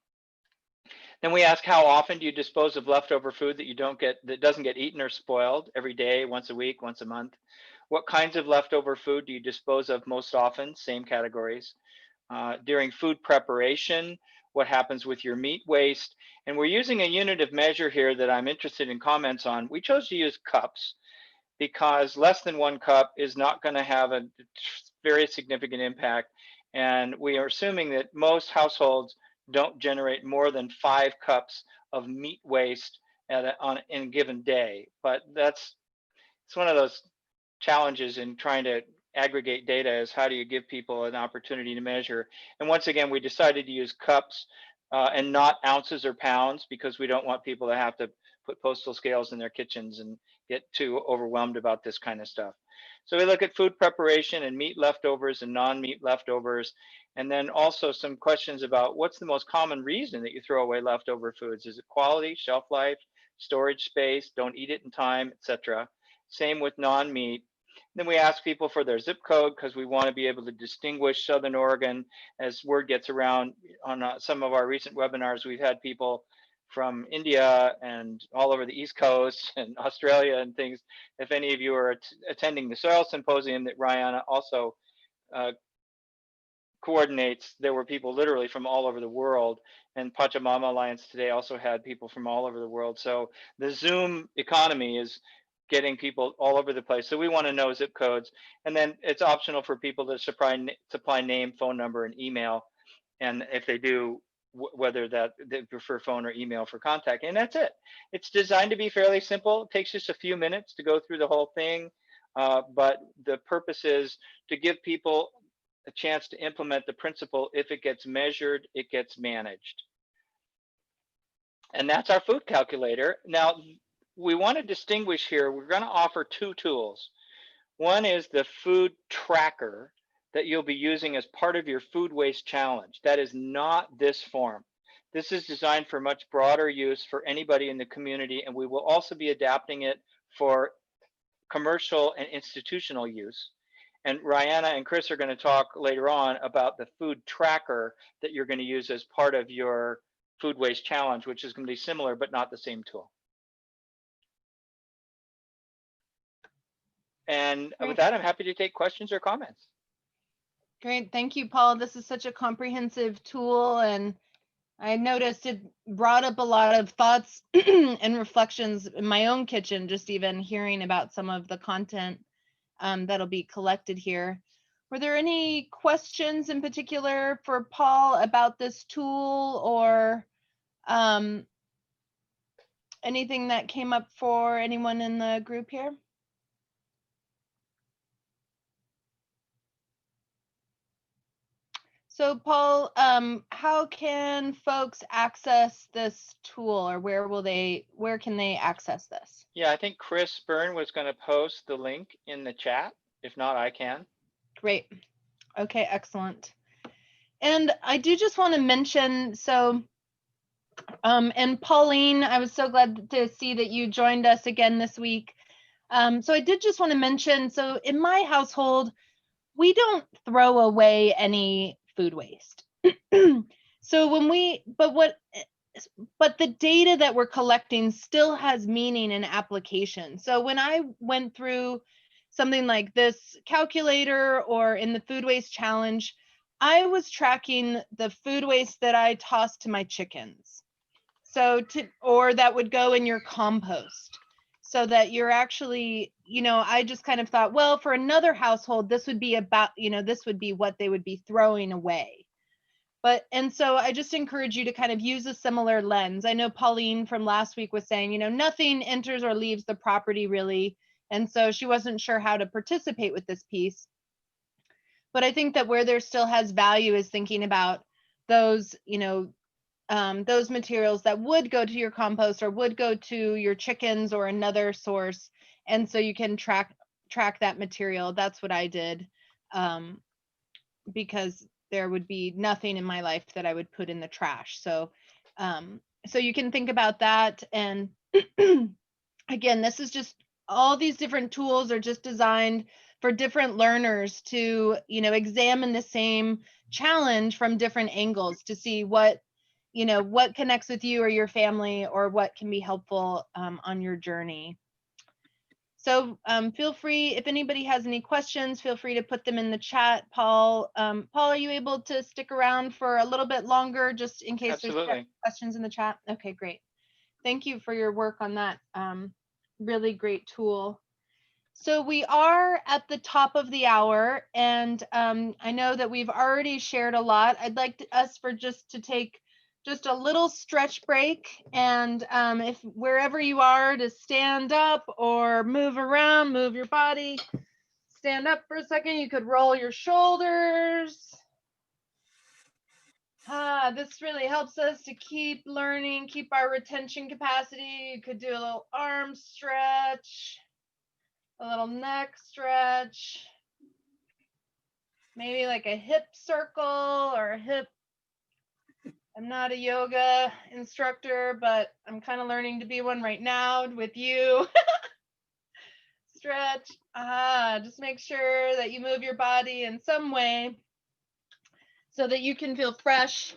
Then we ask, how often do you dispose of leftover food that doesn't get eaten or spoiled? Every day, once a week, once a month? What kinds of leftover food do you dispose of most often? Same categories. During food preparation, what happens with your meat waste? And we're using a unit of measure here that I'm interested in comments on. We chose to use cups because less than 1 cup is not going to have a very significant impact. And we are assuming that most households don't generate more than 5 cups of meat waste in a given day. But it's one of those challenges in trying to aggregate data, is how do you give people an opportunity to measure? And once again, we decided to use cups and not ounces or pounds, because we don't want people to have to put postal scales in their kitchens and get too overwhelmed about this kind of stuff. So we look at food preparation and meat leftovers and non-meat leftovers. And then also some questions about what's the most common reason that you throw away leftover foods? Is it quality, shelf life, storage space, don't eat it in time, etc. Same with non-meat. Then we ask people for their zip code because we want to be able to distinguish Southern Oregon as word gets around. On some of our recent webinars, we've had people from India and all over the East Coast and Australia and things. If any of you are attending the Soil Symposium that Rihanna also coordinates, there were people literally from all over the world, and Pachamama Alliance today also had people from all over the world. So the Zoom economy is getting people all over the place. So we want to know zip codes, and then it's optional for people to supply name, phone number, and email. And if they do, whether that they prefer phone or email for contact, and that's it. It's designed to be fairly simple. It takes just a few minutes to go through the whole thing, but the purpose is to give people a chance to implement the principle. If it gets measured, it gets managed. And that's our food calculator. Now, we want to distinguish here. We're going to offer two tools. One is the food tracker that you'll be using as part of your food waste challenge. That is not this form. This is designed for much broader use for anybody in the community, and we will also be adapting it for commercial and institutional use. And Rihanna and Chris are going to talk later on about the food tracker that you're going to use as part of your food waste challenge, which is going to be similar but not the same tool. And with that, I'm happy to take questions or comments. Great. Thank you, Paul. This is such a comprehensive tool, and I noticed it brought up a lot of thoughts and reflections in my own kitchen, just even hearing about some of the content that'll be collected here. Were there any questions in particular for Paul about this tool, or anything that came up for anyone in the group here? So Paul, how can folks access this tool, or where can they access this? Yeah, I think Chris Byrne was going to post the link in the chat. If not, I can. Great. Okay, excellent. And I do just want to mention, so, and Pauline, I was so glad to see that you joined us again this week. So I did just want to mention, so in my household, we don't throw away any food waste. So but the data that we're collecting still has meaning and application. So when I went through something like this calculator or in the food waste challenge, I was tracking the food waste that I tossed to my chickens. So or that would go in your compost. So that you're actually, I just kind of thought, well, for another household, this would be about, this would be what they would be throwing away. And so I just encourage you to kind of use a similar lens. I know Pauline from last week was saying, nothing enters or leaves the property really. And so she wasn't sure how to participate with this piece. But I think that where there still has value is thinking about those, those materials that would go to your compost or would go to your chickens or another source. And so you can track that material. That's what I did, because there would be nothing in my life that I would put in the trash. So, so you can think about that. And again, this is just, all these different tools are just designed for different learners to, examine the same challenge from different angles to see what connects with you or your family, or what can be helpful on your journey. So feel free, if anybody has any questions, feel free to put them in the chat. Paul, are you able to stick around for a little bit longer, just in case Absolutely. There's questions in the chat? Okay, great. Thank you for your work on that really great tool. So we are at the top of the hour, and I know that we've already shared a lot. I'd like us to take just a little stretch break, and if wherever you are, to stand up or move around, move your body, stand up for a second. You could roll your shoulders, This really helps us to keep learning, keep our retention capacity. You could do a little arm stretch, a little neck stretch, maybe like a hip circle or a hip. I'm not a yoga instructor, but I'm kind of learning to be one right now with you. Stretch. Just make sure that you move your body in some way so that you can feel fresh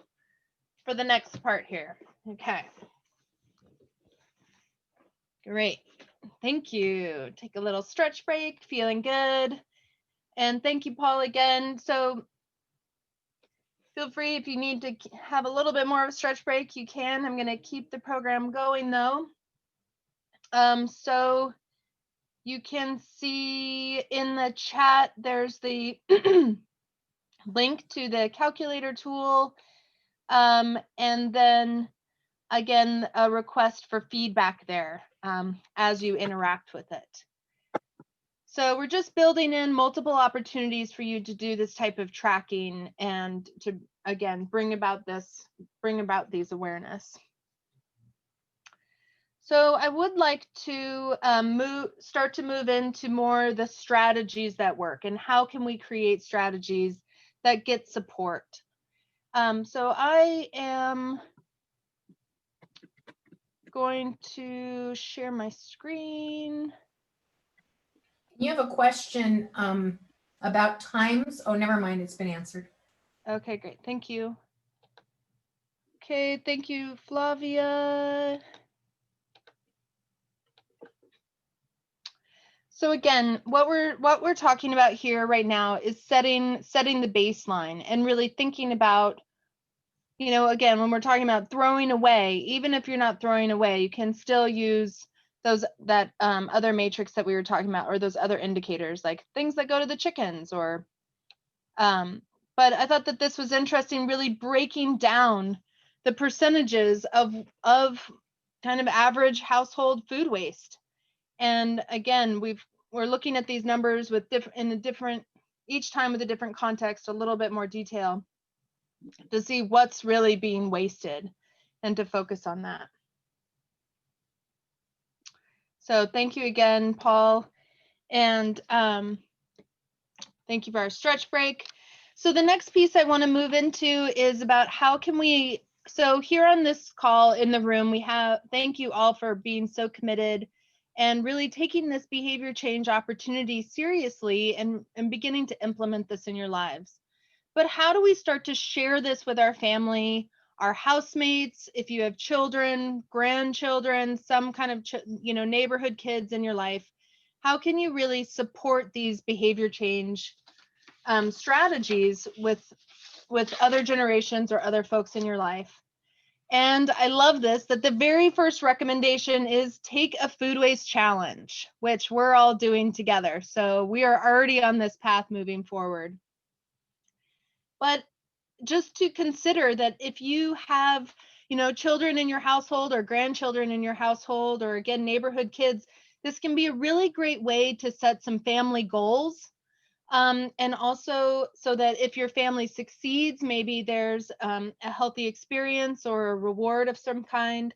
for the next part here. Okay. Great. Thank you. Take a little stretch break, feeling good. And thank you, Paul, again. So feel free if you need to have a little bit more of a stretch break, you can. I'm going to keep the program going though. So you can see in the chat, there's the link to the calculator tool. And then again, a request for feedback there as you interact with it. So we're just building in multiple opportunities for you to do this type of tracking and to, again, bring about these awareness. So I would like to start to move into more the strategies that work and how can we create strategies that get support. So I am going to share my screen. You have a question about times? Oh, never mind, it's been answered. Okay, great, thank you. Okay, thank you, Flavia. So again, what we're talking about here right now is setting the baseline and really thinking about, you know, again, when we're talking about throwing away, even if you're not throwing away, you can still use that other matrix that we were talking about, or those other indicators, like things that go to the chickens, or but I thought that this was interesting, really breaking down the percentages of kind of average household food waste. And again, we're looking at these numbers with each time with a different context, a little bit more detail to see what's really being wasted and to focus on that. So thank you again, Paul. And thank you for our stretch break. So the next piece I want to move into is about how can we, so here on this call in the room, we have, thank you all for being so committed and really taking this behavior change opportunity seriously and beginning to implement this in your lives. But how do we start to share this with our family, our housemates, if you have children, grandchildren, some kind of, you know, neighborhood kids in your life? How can you really support these behavior change strategies with other generations or other folks in your life? And I love this, that the very first recommendation is take a food waste challenge, which we're all doing together. So we are already on this path moving forward. But just to consider that if you have, you know, children in your household or grandchildren in your household, or again, neighborhood kids, this can be a really great way to set some family goals. And also so that if your family succeeds, maybe there's a healthy experience or a reward of some kind.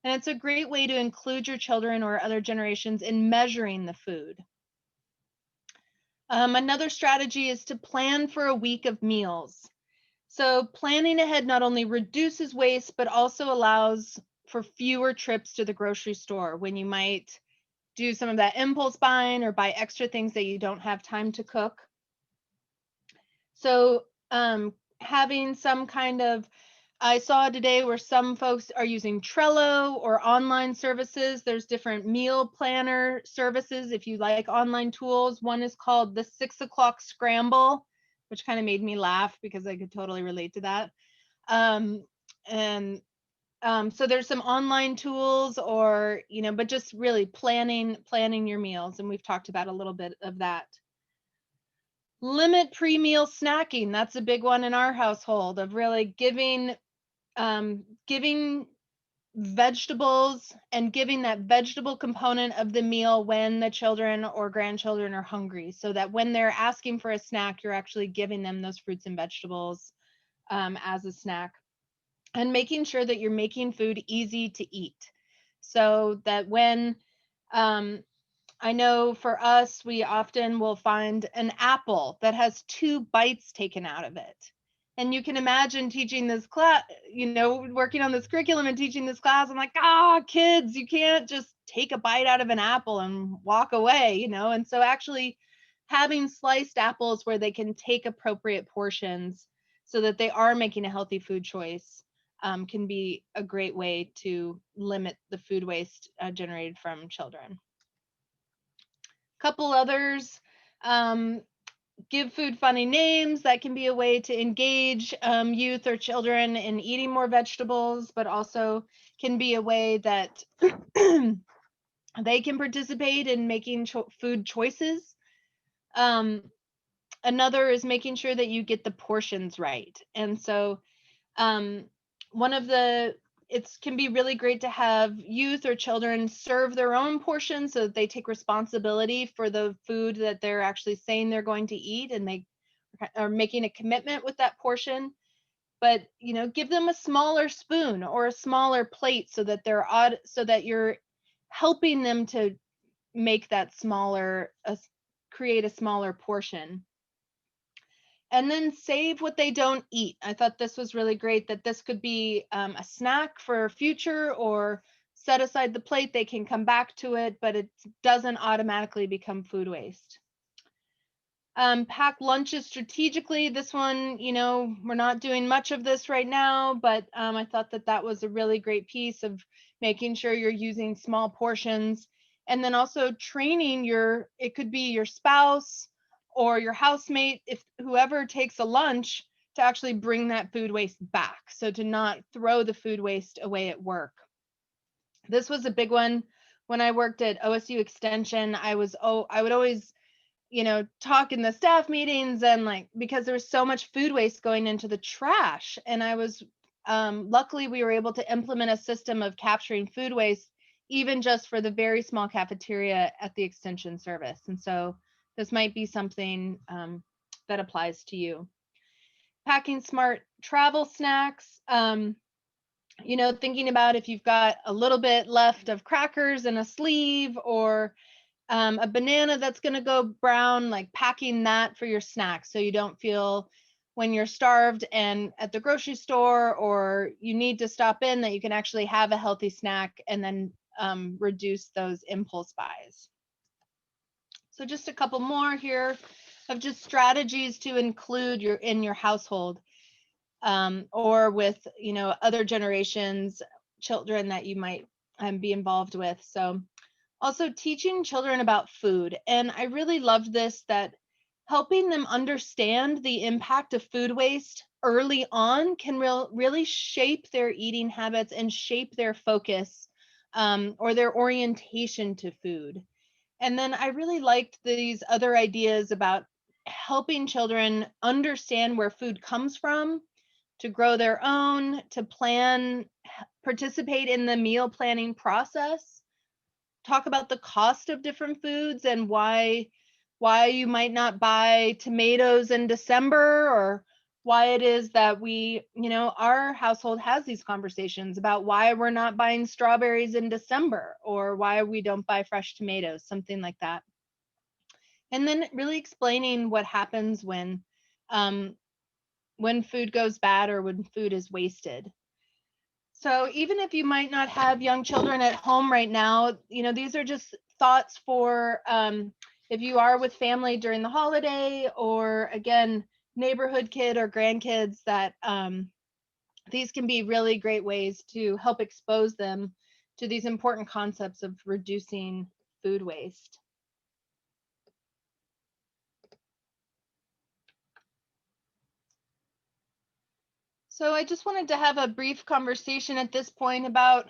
And it's a great way to include your children or other generations in measuring the food. Another strategy is to plan for a week of meals. So planning ahead not only reduces waste, but also allows for fewer trips to the grocery store when you might do some of that impulse buying or buy extra things that you don't have time to cook. So having some kind of, I saw today where some folks are using Trello or online services. There's different meal planner services if you like online tools. One is called the 6 o'clock scramble, which kind of made me laugh because I could totally relate to that. So there's some online tools, or, you know, but just really planning your meals. And we've talked about a little bit of that. Limit pre-meal snacking. That's a big one in our household, of really giving vegetables and giving that vegetable component of the meal when the children or grandchildren are hungry, so that when they're asking for a snack, you're actually giving them those fruits and vegetables as a snack, and making sure that you're making food easy to eat. So that when, I know for us, we often will find an apple that has 2 bites taken out of it. And you can imagine teaching this class, working on this curriculum and teaching this class. I'm like, kids, you can't just take a bite out of an apple and walk away, And so actually having sliced apples where they can take appropriate portions so that they are making a healthy food choice can be a great way to limit the food waste generated from children. Couple others, give food funny names. That can be a way to engage youth or children in eating more vegetables, but also can be a way that they can participate in making food choices. Another is making sure that you get the portions right. And so it can be really great to have youth or children serve their own portions so that they take responsibility for the food that they're actually saying they're going to eat, and they are making a commitment with that portion. But give them a smaller spoon or a smaller plate so that you're helping them to make that create a smaller portion. And then save what they don't eat. I thought this was really great, that this could be a snack for future, or set aside the plate. They can come back to it, but it doesn't automatically become food waste. Pack lunches strategically. This one, we're not doing much of this right now, but I thought that was a really great piece of making sure you're using small portions. And then also training it could be your spouse or your housemate, if whoever takes a lunch, to actually bring that food waste back. So to not throw the food waste away at work. This was a big one. When I worked at OSU Extension, I would always, talk in the staff meetings, and because there was so much food waste going into the trash. And I was, luckily we were able to implement a system of capturing food waste, even just for the very small cafeteria at the Extension service. And so this might be something that applies to you. Packing smart travel snacks. Thinking about if you've got a little bit left of crackers in a sleeve, or a banana that's going to go brown, packing that for your snack so you don't feel when you're starved and at the grocery store, or you need to stop in, that you can actually have a healthy snack and then reduce those impulse buys. So just a couple more here of just strategies to include in your household, or with other generations, children that you might be involved with. So also teaching children about food. And I really loved this, that helping them understand the impact of food waste early on can really shape their eating habits and shape their focus or their orientation to food. And then I really liked these other ideas about helping children understand where food comes from, to grow their own, to participate in the meal planning process, talk about the cost of different foods and why you might not buy tomatoes in December, or why it is that our household has these conversations about why we're not buying strawberries in December, or why we don't buy fresh tomatoes, something like that. And then really explaining what happens when food goes bad or when food is wasted. So even if you might not have young children at home right now, these are just thoughts for if you are with family during the holiday, or again, neighborhood kid or grandkids, that these can be really great ways to help expose them to these important concepts of reducing food waste. So I just wanted to have a brief conversation at this point about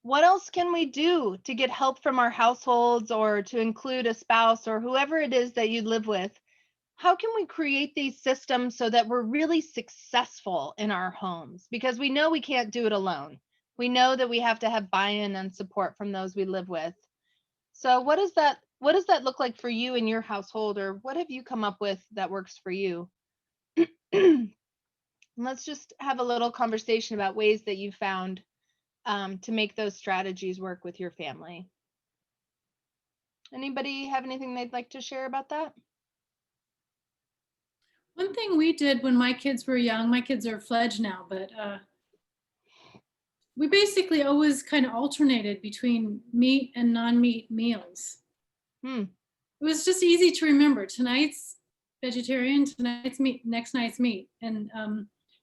what else can we do to get help from our households, or to include a spouse or whoever it is that you live with. How can we create these systems so that we're really successful in our homes? Because we know we can't do it alone. We know that we have to have buy-in and support from those we live with. So what does that look like for you in your household, or what have you come up with that works for you? And let's just have a little conversation about ways that you found to make those strategies work with your family. Anybody have anything they'd like to share about that? One thing we did when my kids were young, my kids are fledged now, but we basically always kind of alternated between meat and non-meat meals. Hmm. It was just easy to remember. Tonight's vegetarian, tonight's meat, next night's meat. And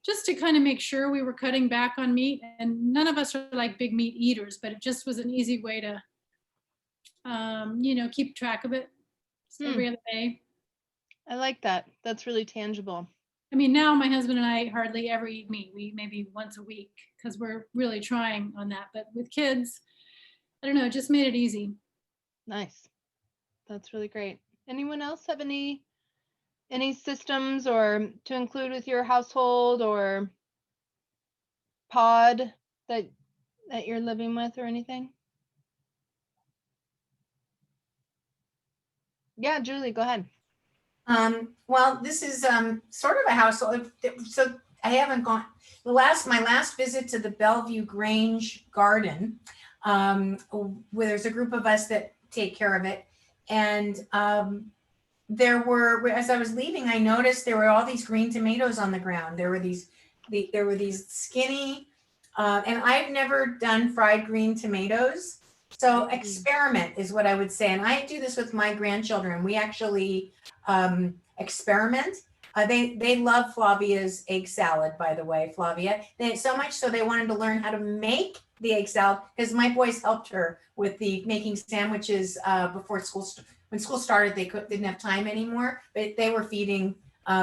just to kind of make sure we were cutting back on meat. And none of us are like big meat eaters, but it just was an easy way to, keep track of it every other day. I like that. That's really tangible. I mean, now my husband and I hardly ever eat meat. We maybe once a week because we're really trying on that. But with kids, I don't know, it just made it easy. Nice. That's really great. Anyone else have any systems or to include with your household or pod that you're living with or anything? Yeah, Julie, go ahead. Well, this is sort of a household. So I haven't gone. My last visit to the Bellevue Grange garden, where there's a group of us that take care of it, and there were, as I was leaving, I noticed there were all these green tomatoes on the ground. There were these skinny, and I've never done fried green tomatoes. So experiment is what I would say. And I do this with my grandchildren. We actually experiment. They love Flavia's egg salad, by the way, Flavia. So much so they wanted to learn how to make the egg salad because my boys helped her with the making sandwiches before school. When school started, they didn't have time anymore, but they were feeding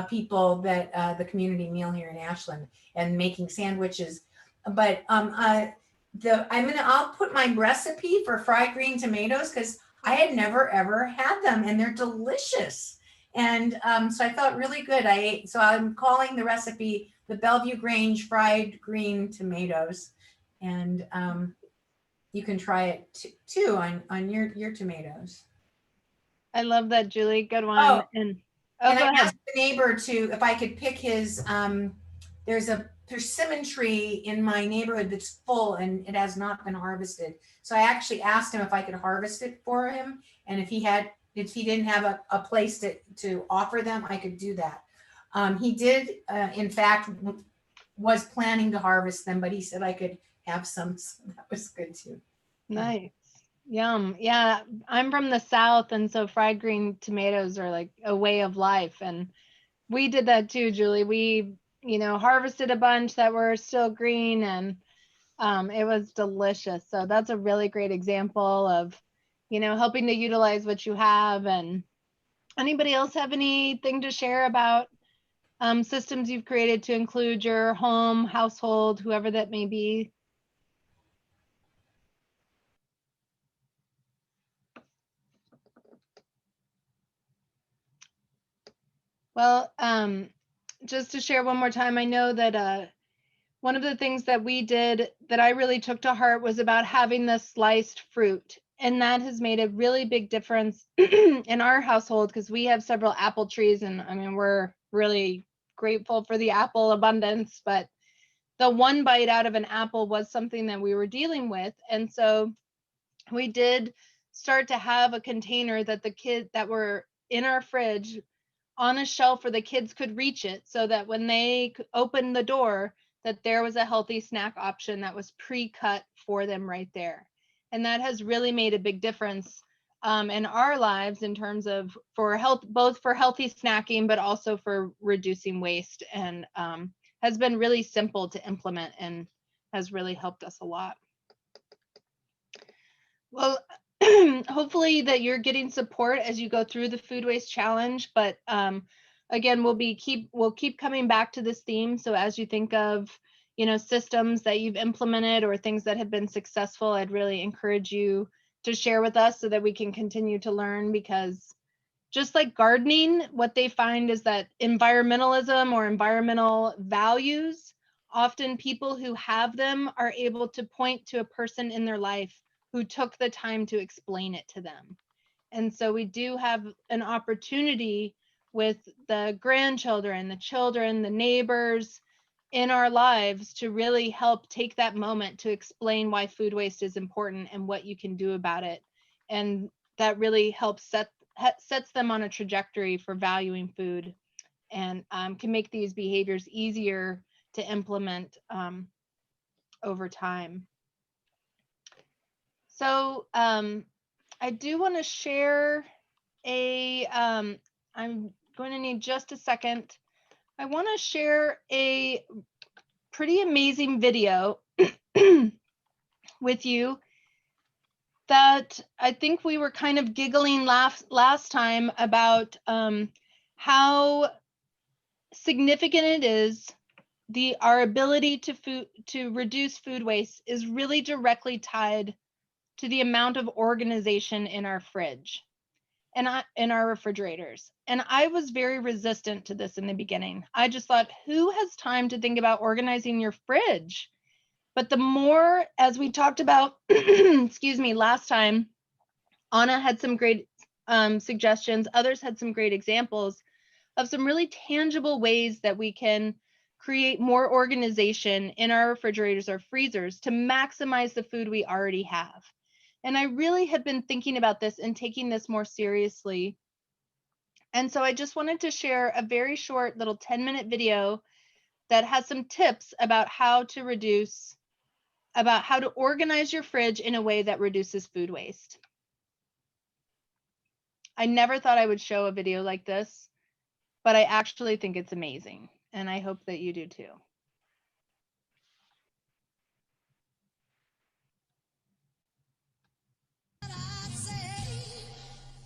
people that the community meal here in Ashland and making sandwiches. But I'll put my recipe for fried green tomatoes because I had never ever had them and they're delicious. And so I felt really good. So I'm calling the recipe the Bellevue Grange fried green tomatoes, and you can try it too on your tomatoes. I love that, Julie. Good one. Oh, and go ahead. I asked the neighbor if I could pick his. There's a persimmon tree in my neighborhood that's full and it has not been harvested. So I actually asked him if I could harvest it for him, and if he didn't have a place to offer them, I could do that. He did, in fact, was planning to harvest them, but he said I could have some, so that was good too. Nice. Yum. Yeah, I'm from the South, and so fried green tomatoes are like a way of life. And we did that too, Julie. We, harvested a bunch that were still green, and it was delicious. So that's a really great example of, helping to utilize what you have. And anybody else have anything to share about systems you've created to include your home, household, whoever that may be? Well, just to share one more time, I know that one of the things that we did that I really took to heart was about having the sliced fruit. And that has made a really big difference in our household because we have several apple trees. And I mean, we're really grateful for the apple abundance, but the one bite out of an apple was something that we were dealing with. And so we did start to have a container that the kids that were in our fridge on a shelf where the kids could reach it, so that when they opened the door, that there was a healthy snack option that was pre-cut for them right there. And that has really made a big difference in our lives in terms of both for healthy snacking, but also for reducing waste, and has been really simple to implement and has really helped us a lot. Well, hopefully that you're getting support as you go through the food waste challenge, but again, we'll keep coming back to this theme. So as you think of, systems that you've implemented or things that have been successful, I'd really encourage you to share with us so that we can continue to learn, because just like gardening, what they find is that environmentalism or environmental values, often people who have them are able to point to a person in their life who took the time to explain it to them. And so we do have an opportunity with the grandchildren, the children, the neighbors, in our lives to really help take that moment to explain why food waste is important and what you can do about it. And that really helps sets them on a trajectory for valuing food, and can make these behaviors easier to implement over time. So I do want to share I'm going to need just a second. I want to share a pretty amazing video with you that I think we were kind of giggling last time about how significant it is. Our ability to reduce food waste is really directly tied to the amount of organization in our fridge and in our refrigerators. And I was very resistant to this in the beginning. I just thought, who has time to think about organizing your fridge? But the more, as we talked about, excuse me, last time, Anna had some great suggestions. Others had some great examples of some really tangible ways that we can create more organization in our refrigerators or freezers to maximize the food we already have. And I really have been thinking about this and taking this more seriously. And so I just wanted to share a very short little 10-minute video that has some tips about how to organize your fridge in a way that reduces food waste. I never thought I would show a video like this, but I actually think it's amazing, and I hope that you do too.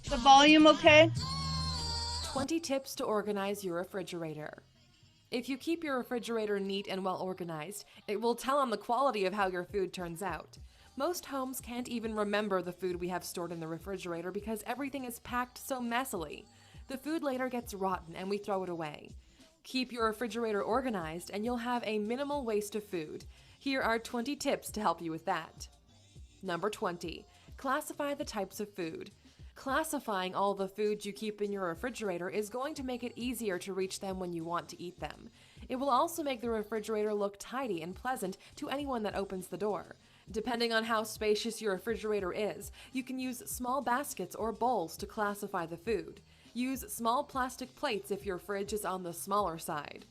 The volume okay? 20 tips to organize your refrigerator. If you keep your refrigerator neat and well organized, it will tell on the quality of how your food turns out. Most homes can't even remember the food we have stored in the refrigerator because everything is packed so messily. The food later gets rotten and we throw it away. Keep your refrigerator organized and you'll have a minimal waste of food. Here are 20 tips to help you with that. Number 20. Classify the types of food. Classifying all the foods you keep in your refrigerator is going to make it easier to reach them when you want to eat them. It will also make the refrigerator look tidy and pleasant to anyone that opens the door. Depending on how spacious your refrigerator is, you can use small baskets or bowls to classify the food. Use small plastic plates if your fridge is on the smaller side.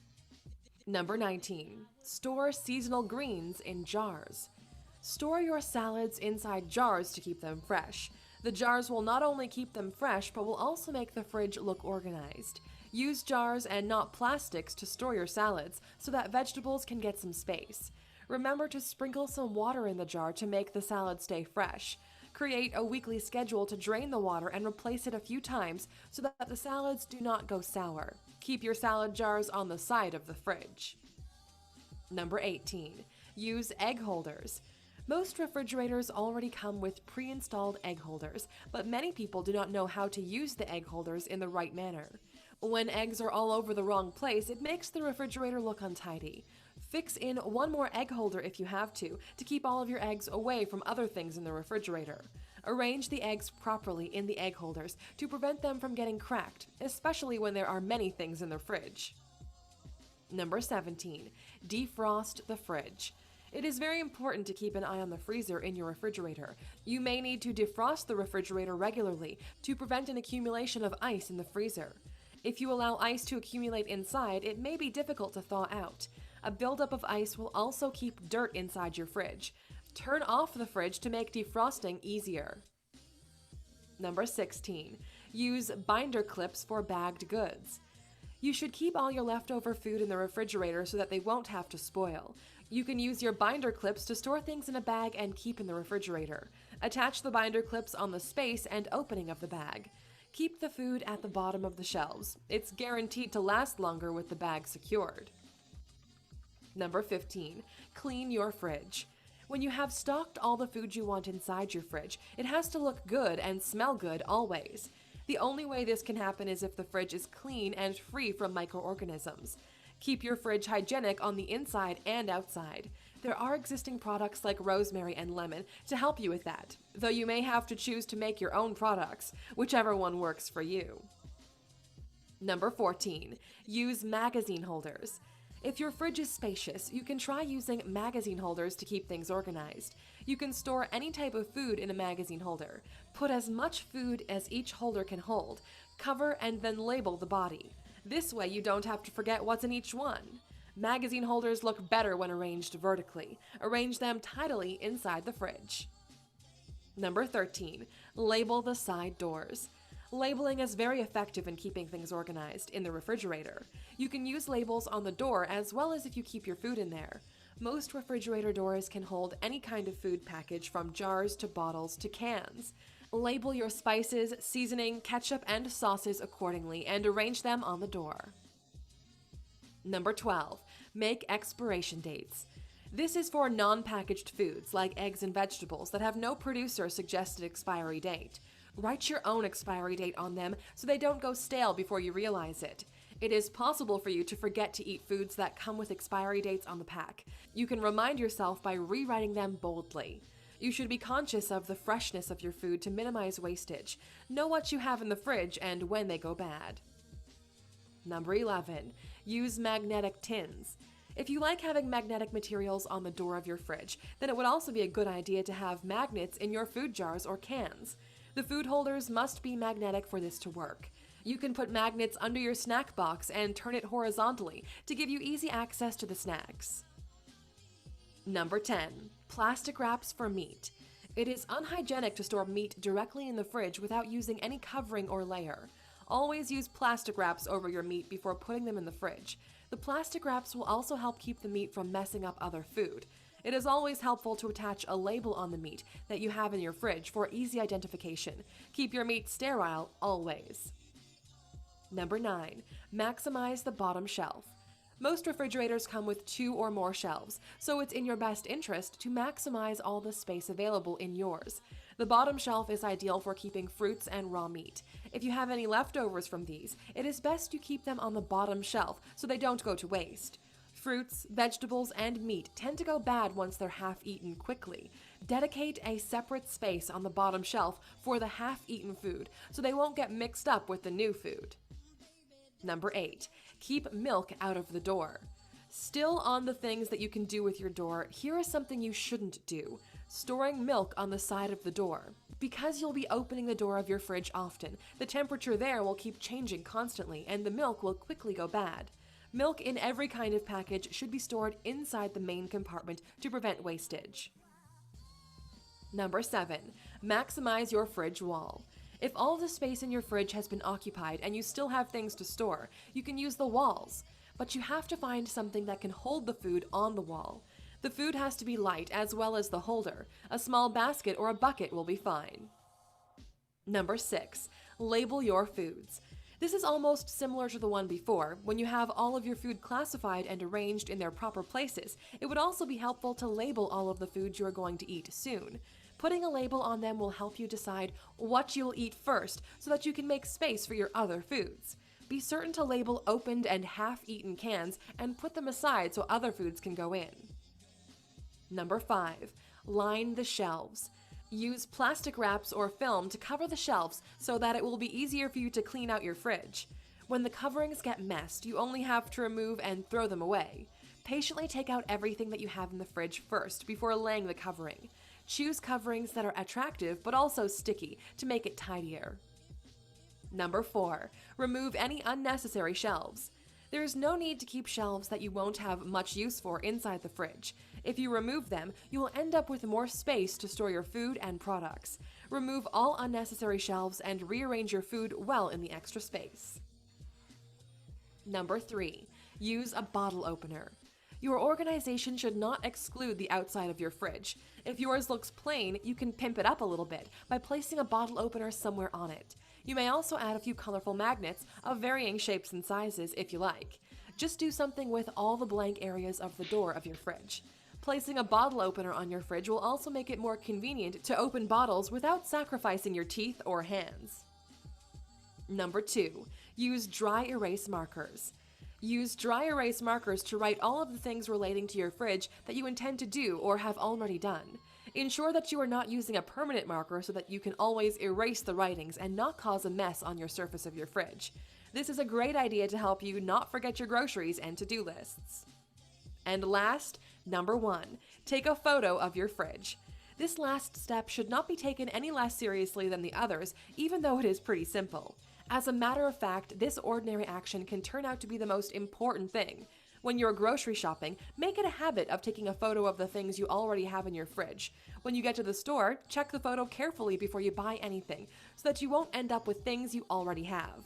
Number 19. Store seasonal greens in jars. Store your salads inside jars to keep them fresh. The jars will not only keep them fresh, but will also make the fridge look organized. Use jars and not plastics to store your salads so that vegetables can get some space. Remember to sprinkle some water in the jar to make the salad stay fresh. Create a weekly schedule to drain the water and replace it a few times so that the salads do not go sour. Keep your salad jars on the side of the fridge. Number 18. Use egg holders. Most refrigerators already come with pre-installed egg holders, but many people do not know how to use the egg holders in the right manner. When eggs are all over the wrong place, it makes the refrigerator look untidy. Fix in one more egg holder if you have to keep all of your eggs away from other things in the refrigerator. Arrange the eggs properly in the egg holders to prevent them from getting cracked, especially when there are many things in the fridge. Number 17. Defrost the fridge. It is very important to keep an eye on the freezer in your refrigerator. You may need to defrost the refrigerator regularly to prevent an accumulation of ice in the freezer. If you allow ice to accumulate inside, it may be difficult to thaw out. A buildup of ice will also keep dirt inside your fridge. Turn off the fridge to make defrosting easier. Number 16. Use binder clips for bagged goods. You should keep all your leftover food in the refrigerator so that they won't have to spoil. You can use your binder clips to store things in a bag and keep in the refrigerator. Attach the binder clips on the space and opening of the bag. Keep the food at the bottom of the shelves. It's guaranteed to last longer with the bag secured. Number 15. Clean your fridge. When you have stocked all the food you want inside your fridge, it has to look good and smell good always. The only way this can happen is if the fridge is clean and free from microorganisms. Keep your fridge hygienic on the inside and outside. There are existing products like rosemary and lemon to help you with that, though you may have to choose to make your own products, whichever one works for you. Number 14. Use magazine holders. If your fridge is spacious, you can try using magazine holders to keep things organized. You can store any type of food in a magazine holder. Put as much food as each holder can hold, cover and then label the body. This way you don't have to forget what's in each one. Magazine holders look better when arranged vertically. Arrange them tidily inside the fridge. Number 13, label the side doors. Labeling is very effective in keeping things organized in the refrigerator. You can use labels on the door as well as if you keep your food in there. Most refrigerator doors can hold any kind of food package from jars to bottles to cans. Label your spices, seasoning, ketchup, and sauces accordingly and arrange them on the door. Number 12, make expiration dates. This is for non-packaged foods like eggs and vegetables that have no producer suggested expiry date. Write your own expiry date on them so they don't go stale before you realize it. It is possible for you to forget to eat foods that come with expiry dates on the pack. You can remind yourself by rewriting them boldly. You should be conscious of the freshness of your food to minimize wastage. Know what you have in the fridge and when they go bad. Number 11, use magnetic tins. If you like having magnetic materials on the door of your fridge, then it would also be a good idea to have magnets in your food jars or cans. The food holders must be magnetic for this to work. You can put magnets under your snack box and turn it horizontally to give you easy access to the snacks. Number 10, plastic wraps for meat. It is unhygienic to store meat directly in the fridge without using any covering or layer. Always use plastic wraps over your meat before putting them in the fridge. The plastic wraps will also help keep the meat from messing up other food. It is always helpful to attach a label on the meat that you have in your fridge for easy identification. Keep your meat sterile always. Number 9, maximize the bottom shelf. Most refrigerators come with 2 or more shelves, so it's in your best interest to maximize all the space available in yours. The bottom shelf is ideal for keeping fruits and raw meat. If you have any leftovers from these, it is best you keep them on the bottom shelf so they don't go to waste. Fruits, vegetables, and meat tend to go bad once they're half-eaten quickly. Dedicate a separate space on the bottom shelf for the half-eaten food so they won't get mixed up with the new food. Number 8, keep milk out of the door. Still on the things that you can do with your door, here is something you shouldn't do. Storing milk on the side of the door. Because you'll be opening the door of your fridge often, the temperature there will keep changing constantly and the milk will quickly go bad. Milk in every kind of package should be stored inside the main compartment to prevent wastage. Number 7, maximize your fridge wall. If all the space in your fridge has been occupied and you still have things to store, you can use the walls. But you have to find something that can hold the food on the wall. The food has to be light as well as the holder. A small basket or a bucket will be fine. Number 6, label your foods. This is almost similar to the one before. When you have all of your food classified and arranged in their proper places, it would also be helpful to label all of the foods you are going to eat soon. Putting a label on them will help you decide what you'll eat first so that you can make space for your other foods. Be certain to label opened and half-eaten cans and put them aside so other foods can go in. Number 5, line the shelves. Use plastic wraps or film to cover the shelves so that it will be easier for you to clean out your fridge. When the coverings get messed, you only have to remove and throw them away. Patiently take out everything that you have in the fridge first before laying the covering. Choose coverings that are attractive but also sticky to make it tidier. Number 4, remove any unnecessary shelves. There is no need to keep shelves that you won't have much use for inside the fridge. If you remove them, you will end up with more space to store your food and products. Remove all unnecessary shelves and rearrange your food well in the extra space. Number 3, use a bottle opener. Your organization should not exclude the outside of your fridge. If yours looks plain, you can pimp it up a little bit by placing a bottle opener somewhere on it. You may also add a few colorful magnets of varying shapes and sizes if you like. Just do something with all the blank areas of the door of your fridge. Placing a bottle opener on your fridge will also make it more convenient to open bottles without sacrificing your teeth or hands. Number 2, use dry erase markers. Use dry erase markers to write all of the things relating to your fridge that you intend to do or have already done. Ensure that you are not using a permanent marker so that you can always erase the writings and not cause a mess on your surface of your fridge. This is a great idea to help you not forget your groceries and to-do lists. And last, number 1, take a photo of your fridge. This last step should not be taken any less seriously than the others, even though it is pretty simple. As a matter of fact, this ordinary action can turn out to be the most important thing. When you're grocery shopping, make it a habit of taking a photo of the things you already have in your fridge. When you get to the store, check the photo carefully before you buy anything, so that you won't end up with things you already have.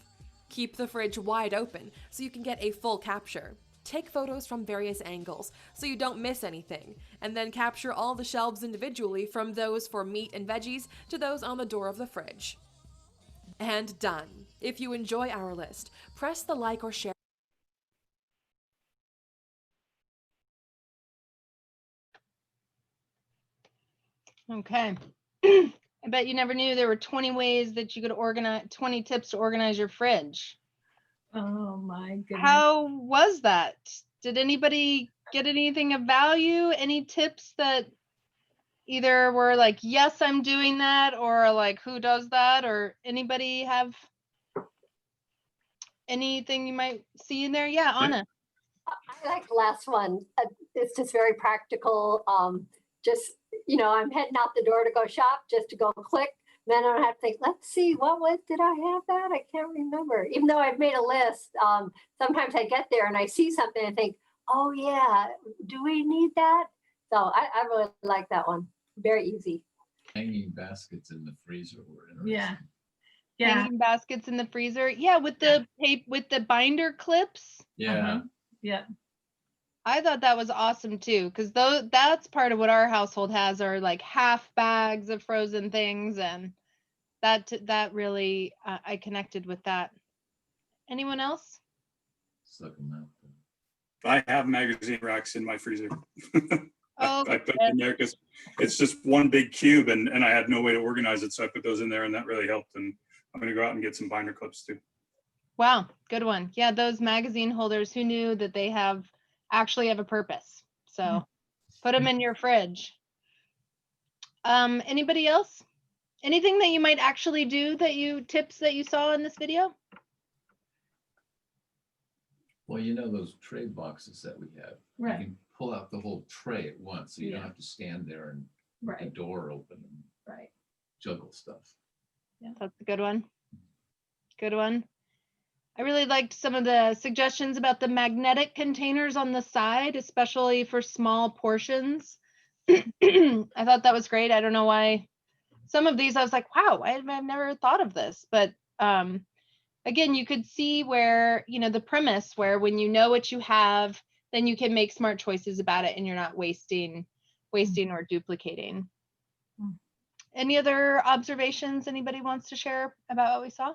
Keep the fridge wide open so you can get a full capture. Take photos from various angles so you don't miss anything, and then capture all the shelves individually, from those for meat and veggies to those on the door of the fridge. And done. If you enjoy our list, press the like or share. Okay. I bet you never knew there were 20 ways that you could organize, 20 tips to organize your fridge. Oh my goodness. How was that? Did anybody get anything of value? Any tips that either were like, yes, I'm doing that, or like, who does that? Or anybody have anything you might see in there? Yeah, Anna. I like the last one. It's just very practical. Just, I'm heading out the door to go shop, just to go click. Then I don't have to think, let's see, did I have that? I can't remember. Even though I've made a list, sometimes I get there and I see something and think, oh yeah, do we need that? So I really like that one. Very easy. Hanging baskets in the freezer were interesting. Yeah. Yeah. Hanging baskets in the freezer. Yeah, with the tape, with the binder clips. Yeah. Yeah. I thought that was awesome too, because that's part of what our household has, are like half bags of frozen things, and that really I connected with that. Anyone else? Suck 'em out. I have magazine racks in my freezer. Oh, I put it in there because it's just one big cube, and I had no way to organize it, so I put those in there, and that really helped. And I'm gonna go out and get some binder clips too. Wow, good one. Yeah, those magazine holders, who knew that they actually have a purpose? So put them in your fridge. Anybody else? Anything that you might actually do, tips that you saw in this video? Well, those tray boxes that we have. Right. You can pull out the whole tray at once, so you don't Yeah. have to stand there and keep the Right. door open and Right. juggle stuff. That's a good one. Good one. I really liked some of the suggestions about the magnetic containers on the side, especially for small portions. I thought that was great. I don't know why some of these I was like, wow, I've never thought of this. But again, you could see where, the premise where when you know what you have, then you can make smart choices about it and you're not wasting or duplicating. Any other observations anybody wants to share about what we saw?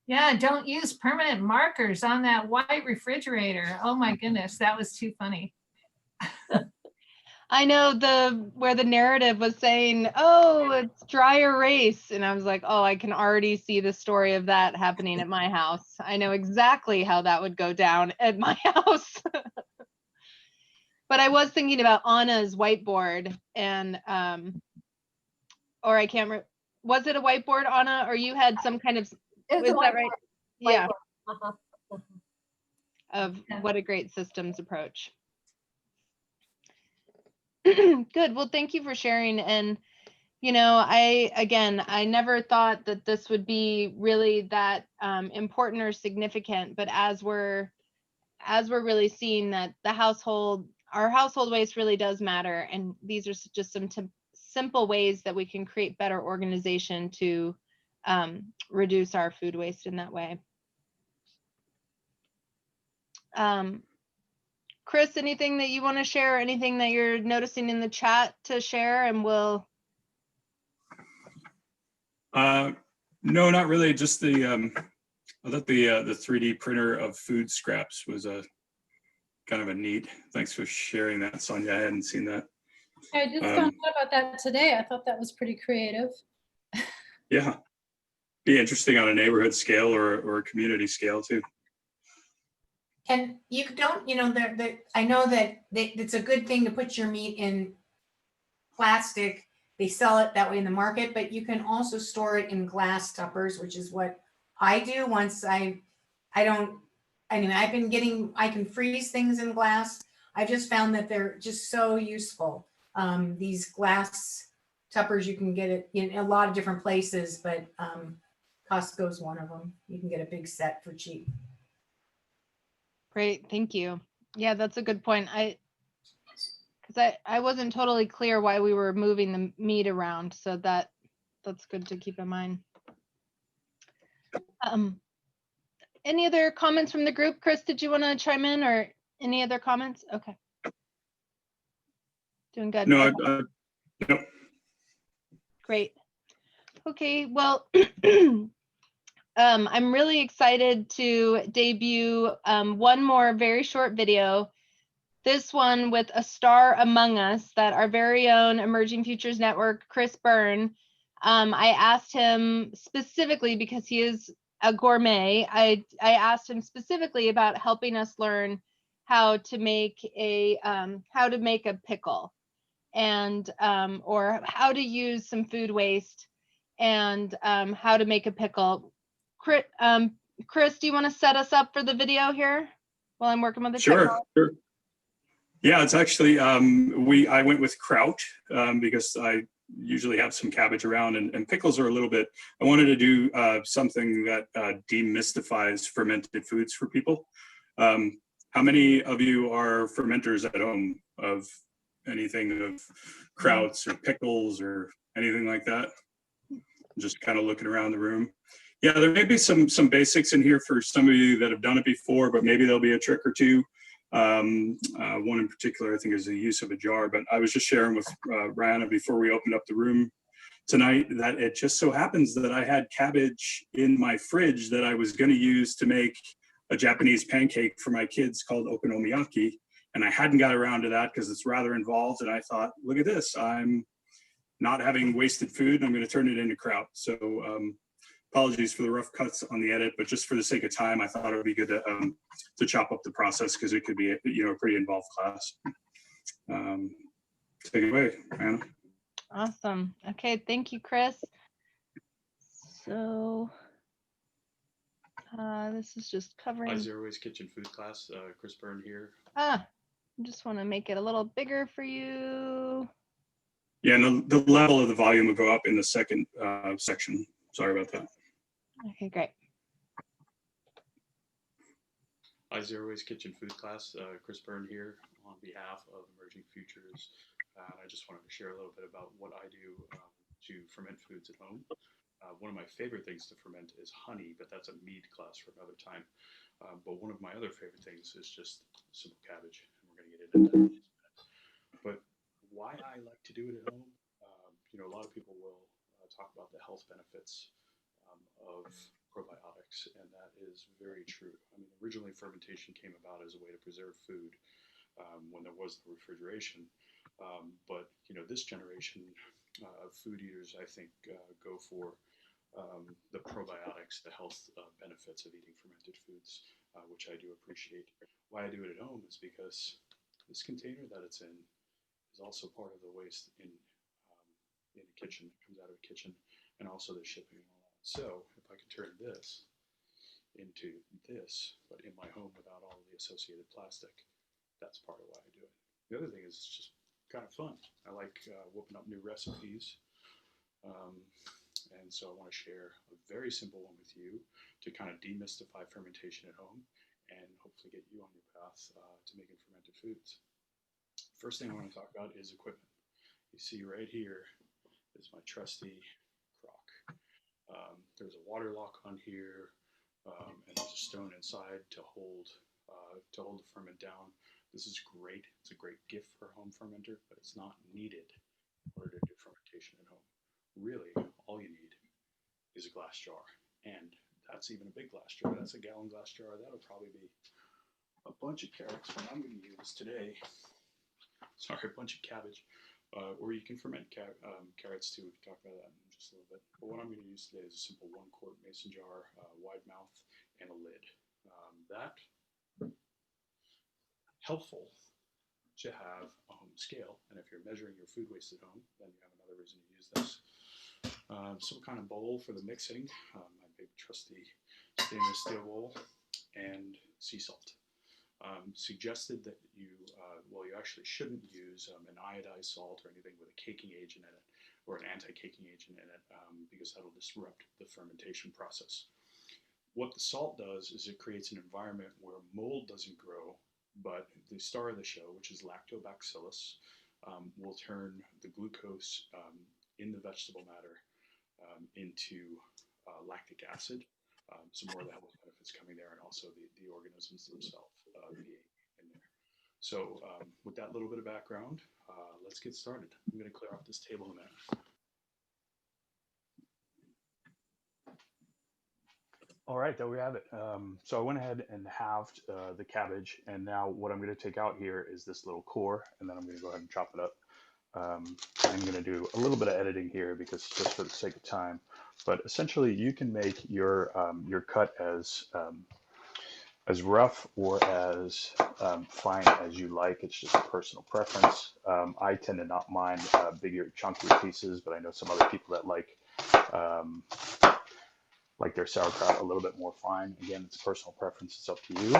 Yeah, don't use permanent markers on that white refrigerator. Oh my goodness, that was too funny. I know where the narrative was saying, oh, it's dry erase. And I was like, oh, I can already see the story of that happening at my house. I know exactly how that would go down at my house. But I was thinking about Anna's whiteboard, and or I can't remember, was it a whiteboard, Anna, or you had some kind of, It's is that right? Yeah. Uh-huh. Of what a great systems approach. Good. Well, thank you for sharing. And, I never thought that this would be really that important or significant, but as we're really seeing that our household waste really does matter. And these are just some simple ways that we can create better organization to reduce our food waste in that way. Chris, anything that you want to share, anything that you're noticing in the chat to share, and we'll. No, not really. Just I thought the 3D printer of food scraps was a kind of a neat. Thanks for sharing that, Sonia. I hadn't seen that. I just found out about that today. I thought that was pretty creative. Yeah, be interesting on a neighborhood scale or a community scale too. And you don't, I know that it's a good thing to put your meat in plastic. They sell it that way in the market, but you can also store it in glass tuppers, which is what I do. Once I can freeze things in glass. I've just found that they're just so useful. These glass tuppers, you can get it in a lot of different places, but Costco's one of them. You can get a big set for cheap. Great, thank you. Yeah, that's a good point. Because I wasn't totally clear why we were moving the meat around, so that's good to keep in mind. Any other comments from the group? Chris, did you want to chime in, or any other comments? Okay. Doing good. No, no. Great. Okay, well, I'm really excited to debut one more very short video. This one with a star among us that our very own Emerging Futures Network, Chris Byrne. I asked him specifically because he is a gourmet. I asked him specifically about helping us learn how to make a pickle, and or how to use some food waste, and how to make a pickle. Chris, do you want to set us up for the video here while I'm working with the technology? Sure. Yeah, it's actually I went with kraut because I usually have some cabbage around, and pickles are a little bit. I wanted to do something that demystifies fermented foods for people. How many of you are fermenters at home of anything, of krauts or pickles or anything like that? Just kind of looking around the room. Yeah, there may be some basics in here for some of you that have done it before, but maybe there'll be a trick or two. One in particular, I think, is the use of a jar. But I was just sharing with Rihanna before we opened up the room tonight that it just so happens that I had cabbage in my fridge that I was going to use to make a Japanese pancake for my kids called okonomiyaki. And I hadn't got around to that because it's rather involved. And I thought, look at this, I'm not having wasted food. I'm going to turn it into kraut. So apologies for the rough cuts on the edit, but just for the sake of time, I thought it would be good to chop up the process because it could be a pretty involved class. Take it away, Anna. Awesome. Okay, thank you, Chris. So this is just covering. Zero Waste Kitchen Food class. Chris Byrne here. I just want to make it a little bigger for you. Yeah, and the level of the volume will go up in the second section. Sorry about that. Okay, great. Zero Waste Kitchen Food class. Chris Byrne here on behalf of Emerging Futures. I just wanted to share a little bit about what I do to ferment foods at home. One of my favorite things to ferment is honey, but that's a mead class for another time. But one of my other favorite things is just simple cabbage, and we're going to get into that in just a minute. But why I like to do it at home, a lot of people will talk about the health benefits of probiotics, and that is very true. I mean, originally fermentation came about as a way to preserve food when there was the refrigeration. But this generation of food eaters, I think, go for the probiotics, the health benefits of eating fermented foods, which I do appreciate. Why I do it at home is because this container that it's in is also part of the waste in the kitchen, comes out of the kitchen, and also the shipping and all that. So if I can turn this into this, but in my home without all the associated plastic, that's part of why I do it. The other thing is it's just kind of fun. I like whipping up new recipes. And so I want to share a very simple one with you to kind of demystify fermentation at home and hopefully get you on your path to making fermented foods. First thing I want to talk about is equipment. You see right here is my trusty crock. There's a water lock on here, and there's a stone inside to hold the ferment down. This is great. It's a great gift for a home fermenter, but it's not needed in order to do fermentation at home. Really, all you need is a glass jar, and that's even a big glass jar. That's a gallon glass jar. That'll probably be a bunch of carrots, what I'm going to use today. Sorry, a bunch of cabbage. Or you can ferment carrots too. We can talk about that in just a little bit. But what I'm going to use today is a simple 1 quart mason jar, wide mouth, and a lid. That helpful to have a home scale. And if you're measuring your food waste at home, then you have another reason to use this. Some kind of bowl for the mixing, my big trusty stainless steel bowl, and sea salt. suggested that you, well, you actually shouldn't use an iodized salt or anything with a caking agent in it or an anti-caking agent in it because that'll disrupt the fermentation process. What the salt does is it creates an environment where mold doesn't grow, but the star of the show, which is lactobacillus, will turn the glucose in the vegetable matter into lactic acid. Some more of the health benefits coming there, and also the organisms themselves in there. So with that little bit of background, let's get started. I'm going to clear off this table in a minute. All right, there we have it. So I went ahead and halved the cabbage, and now what I'm going to take out here is this little core, and then I'm going to go ahead and chop it up. I'm going to do a little bit of editing here because just for the sake of time, but essentially you can make your cut as rough or as fine as you like. It's just a personal preference. I tend to not mind bigger, chunkier pieces, but I know some other people that like their sauerkraut a little bit more fine. Again, it's personal preference. It's up to you.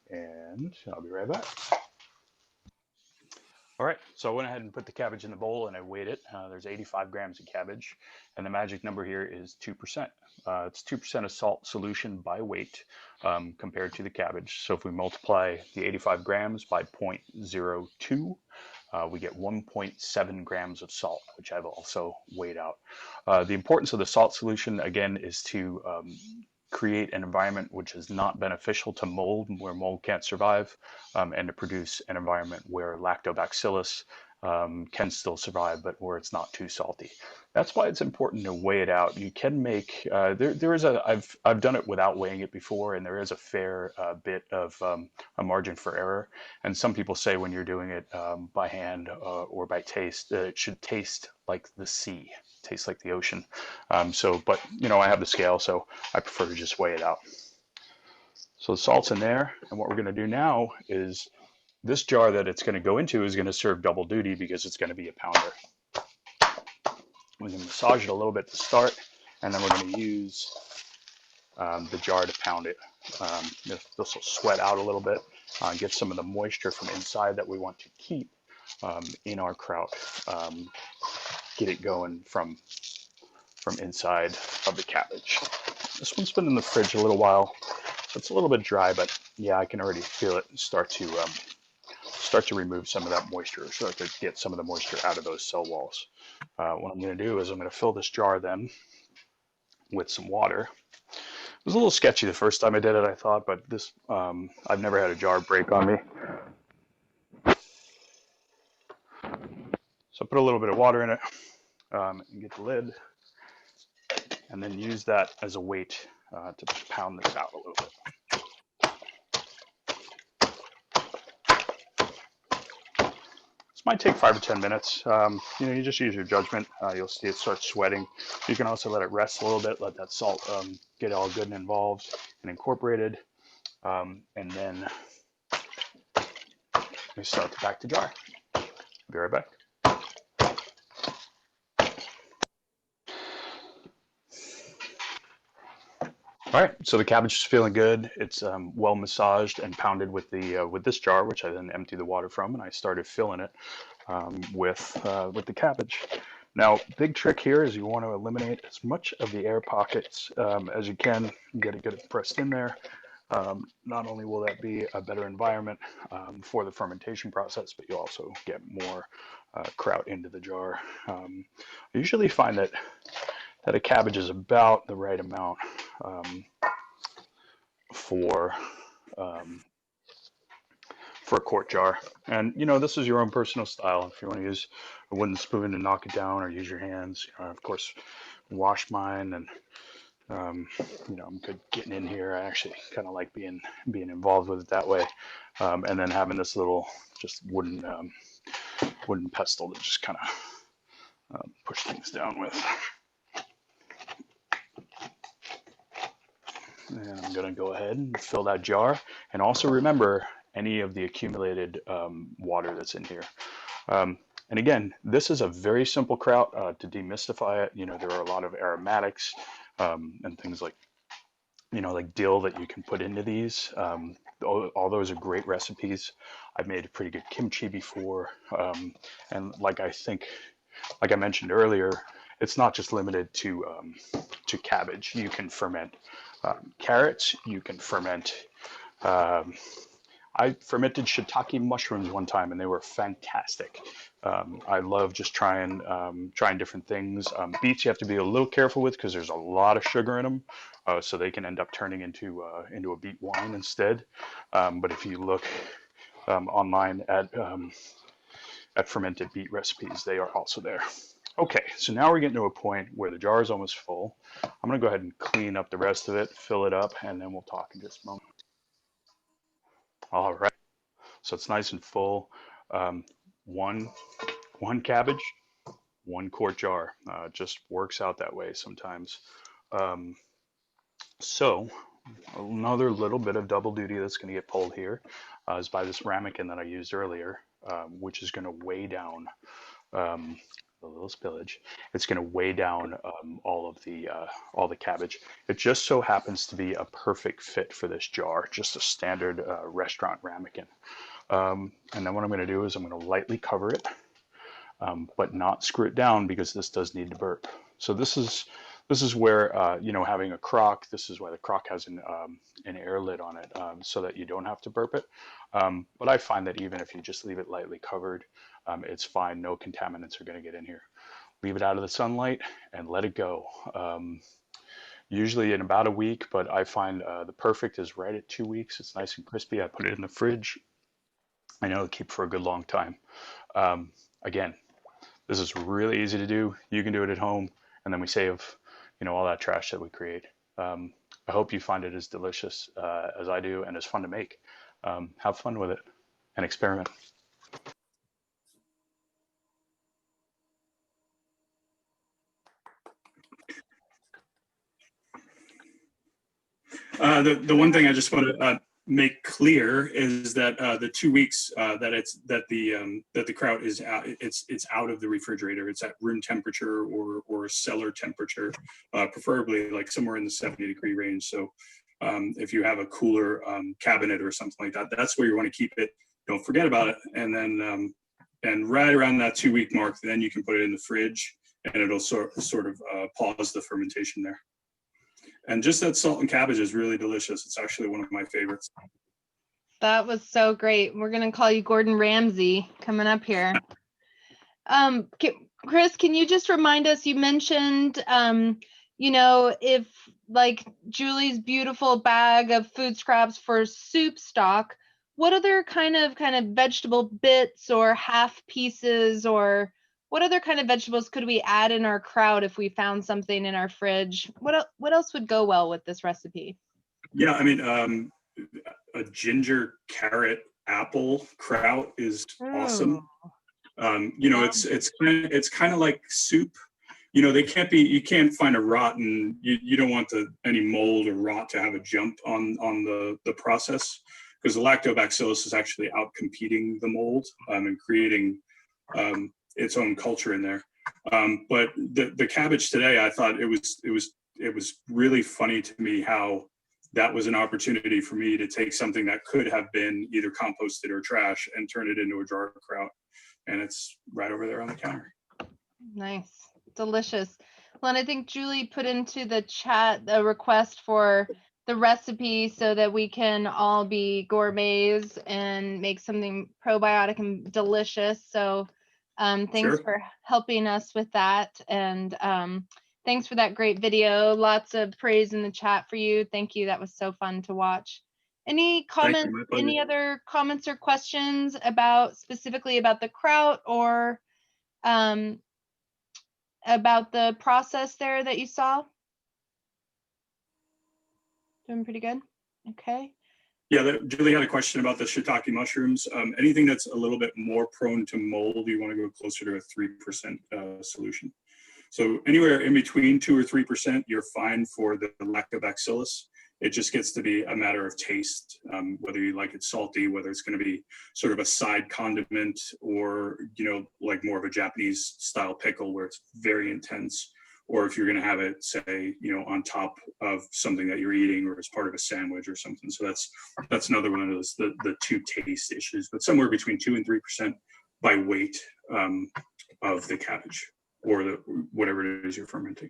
And I'll be right back. All right, so I went ahead and put the cabbage in the bowl and I weighed it. There's 85 grams of cabbage, and the magic number here is 2%. It's 2% of salt solution by weight compared to the cabbage. So if we multiply the 85 grams by 0.02, we get 1.7 grams of salt, which I've also weighed out. The importance of the salt solution, again, is to create an environment which is not beneficial to mold, where mold can't survive, and to produce an environment where lactobacillus can still survive, but where it's not too salty. That's why it's important to weigh it out. You can make, there is I've done it without weighing it before, and there is a fair bit of a margin for error. And some people say when you're doing it by hand or by taste, that it should taste like the sea, taste like the ocean. But you know, I have the scale, so I prefer to just weigh it out. So the salt's in there, and what we're gonna do now is this jar that it's gonna go into is gonna serve double duty because it's gonna be a pounder. We're gonna massage it a little bit to start, and then we're gonna use the jar to pound it. This will sweat out a little bit, get some of the moisture from inside that we want to keep in our kraut. Get it going from inside of the cabbage. This one's been in the fridge a little while, so it's a little bit dry, but yeah, I can already feel it start to remove some of that moisture, start to get some of the moisture out of those cell walls. What I'm going to do is I'm going to fill this jar then with some water. It was a little sketchy the first time I did it, I thought, but this I've never had a jar break on me. So put a little bit of water in it and get the lid, and then use that as a weight to pound this out a little bit. This might take 5 or 10 minutes. You know, you just use your judgment. You'll see it start sweating. You can also let it rest a little bit, let that salt get all good and involved and incorporated. And then we start to pack the jar. Be right back. All right, so the cabbage is feeling good. It's well massaged and pounded with this jar, which I then emptied the water from, and I started filling it with the cabbage. Now, big trick here is you want to eliminate as much of the air pockets as you can. Get it good pressed in there. Not only will that be a better environment for the fermentation process, but you also get more kraut into the jar. I usually find that a cabbage is about the right amount for a quart jar. And you know, this is your own personal style. If you want to use a wooden spoon to knock it down, or use your hands, you know, of course, wash mine. And you know, I'm good getting in here. I actually kind of like being involved with it that way. And then having this little just wooden pestle to just kind of push things down with. And I'm going to go ahead and fill that jar. And also remember any of the accumulated water that's in here. And again, this is a very simple kraut to demystify it. You know, there are a lot of aromatics and things like, you know, like dill that you can put into these. all those are great recipes. I've made a pretty good kimchi before. And like I mentioned earlier, it's not just limited to cabbage. You can ferment carrots, you can ferment I fermented shiitake mushrooms one time and they were fantastic. I love just trying different things. Beets you have to be a little careful with because there's a lot of sugar in them, so they can end up turning into a beet wine instead. But if you look online at fermented beet recipes, they are also there. Okay, so now we're getting to a point where the jar is almost full. I'm gonna go ahead and clean up the rest of it, fill it up, and then we'll talk in just a moment. All right, so it's nice and full. One cabbage, 1 quart jar. Just works out that way sometimes. So another little bit of double duty that's going to get pulled here is by this ramekin that I used earlier, which is going to weigh down a little spillage. It's going to weigh down all the cabbage. It just so happens to be a perfect fit for this jar, just a standard restaurant ramekin. And then what I'm going to do is I'm going to lightly cover it, but not screw it down because this does need to burp. So this is where having a crock. This is why the crock has an air lid on it, so that you don't have to burp it. But I find that even if you just leave it lightly covered, it's fine. No contaminants are going to get in here. Leave it out of the sunlight and let it go. Usually in about a week, but I find the perfect is right at 2 weeks. It's nice and crispy. I put it in the fridge. I know it'll keep for a good long time. Again, this is really easy to do. You can do it at home, and then we save, all that trash that we create. I hope you find it as delicious as I do and as fun to make. Have fun with it and experiment. The one thing I just want to make clear is that the 2 weeks that the kraut is out, it's out of the refrigerator. It's at room temperature or cellar temperature, preferably like somewhere in the 70-degree range. So if you have a cooler cabinet or something like that, that's where you want to keep it. Don't forget about it. And then and right around that 2 week mark, then you can put it in the fridge and it'll sort of pause the fermentation there. And just that salt and cabbage is really delicious. It's actually one of my favorites. That was so great. We're going to call you Gordon Ramsay coming up here. Chris, can you just remind us, you mentioned, if like Julie's beautiful bag of food scraps for soup stock, what other kind of vegetable bits or half pieces, or what other kind of vegetables could we add in our kraut if we found something in our fridge? What else would go well with this recipe? Yeah, I mean, a ginger, carrot, apple kraut is awesome. It's kind of like soup. You can't find a rotten. You don't want any mold or rot to have a jump on the process, because the lactobacillus is actually out competing the mold and creating its own culture in there. But the cabbage today, I thought it was really funny to me how that was an opportunity for me to take something that could have been either composted or trash and turn it into a jar of kraut. And it's right over there on the counter. Nice. Delicious. Well, and I think Julie put into the chat a request for the recipe so that we can all be gourmets and make something probiotic and delicious. So thanks for helping us with that. And thanks for that great video. Lots of praise in the chat for you. Thank you. That was so fun to watch. Any comments, any other comments or questions specifically about the kraut or about the process there that you saw? Doing pretty good. Okay. Yeah, Julie had a question about the shiitake mushrooms. Anything that's a little bit more prone to mold, you want to go closer to a 3% solution. So anywhere in between 2 or 3%, you're fine for the lactobacillus. It just gets to be a matter of taste, whether you like it salty, whether it's going to be sort of a side condiment, or like more of a Japanese style pickle where it's very intense, or if you're going to have it, say, on top of something that you're eating or as part of a sandwich or something. So that's another one of those, the two taste issues, but somewhere between 2 and 3% by weight of the cabbage or whatever it is you're fermenting.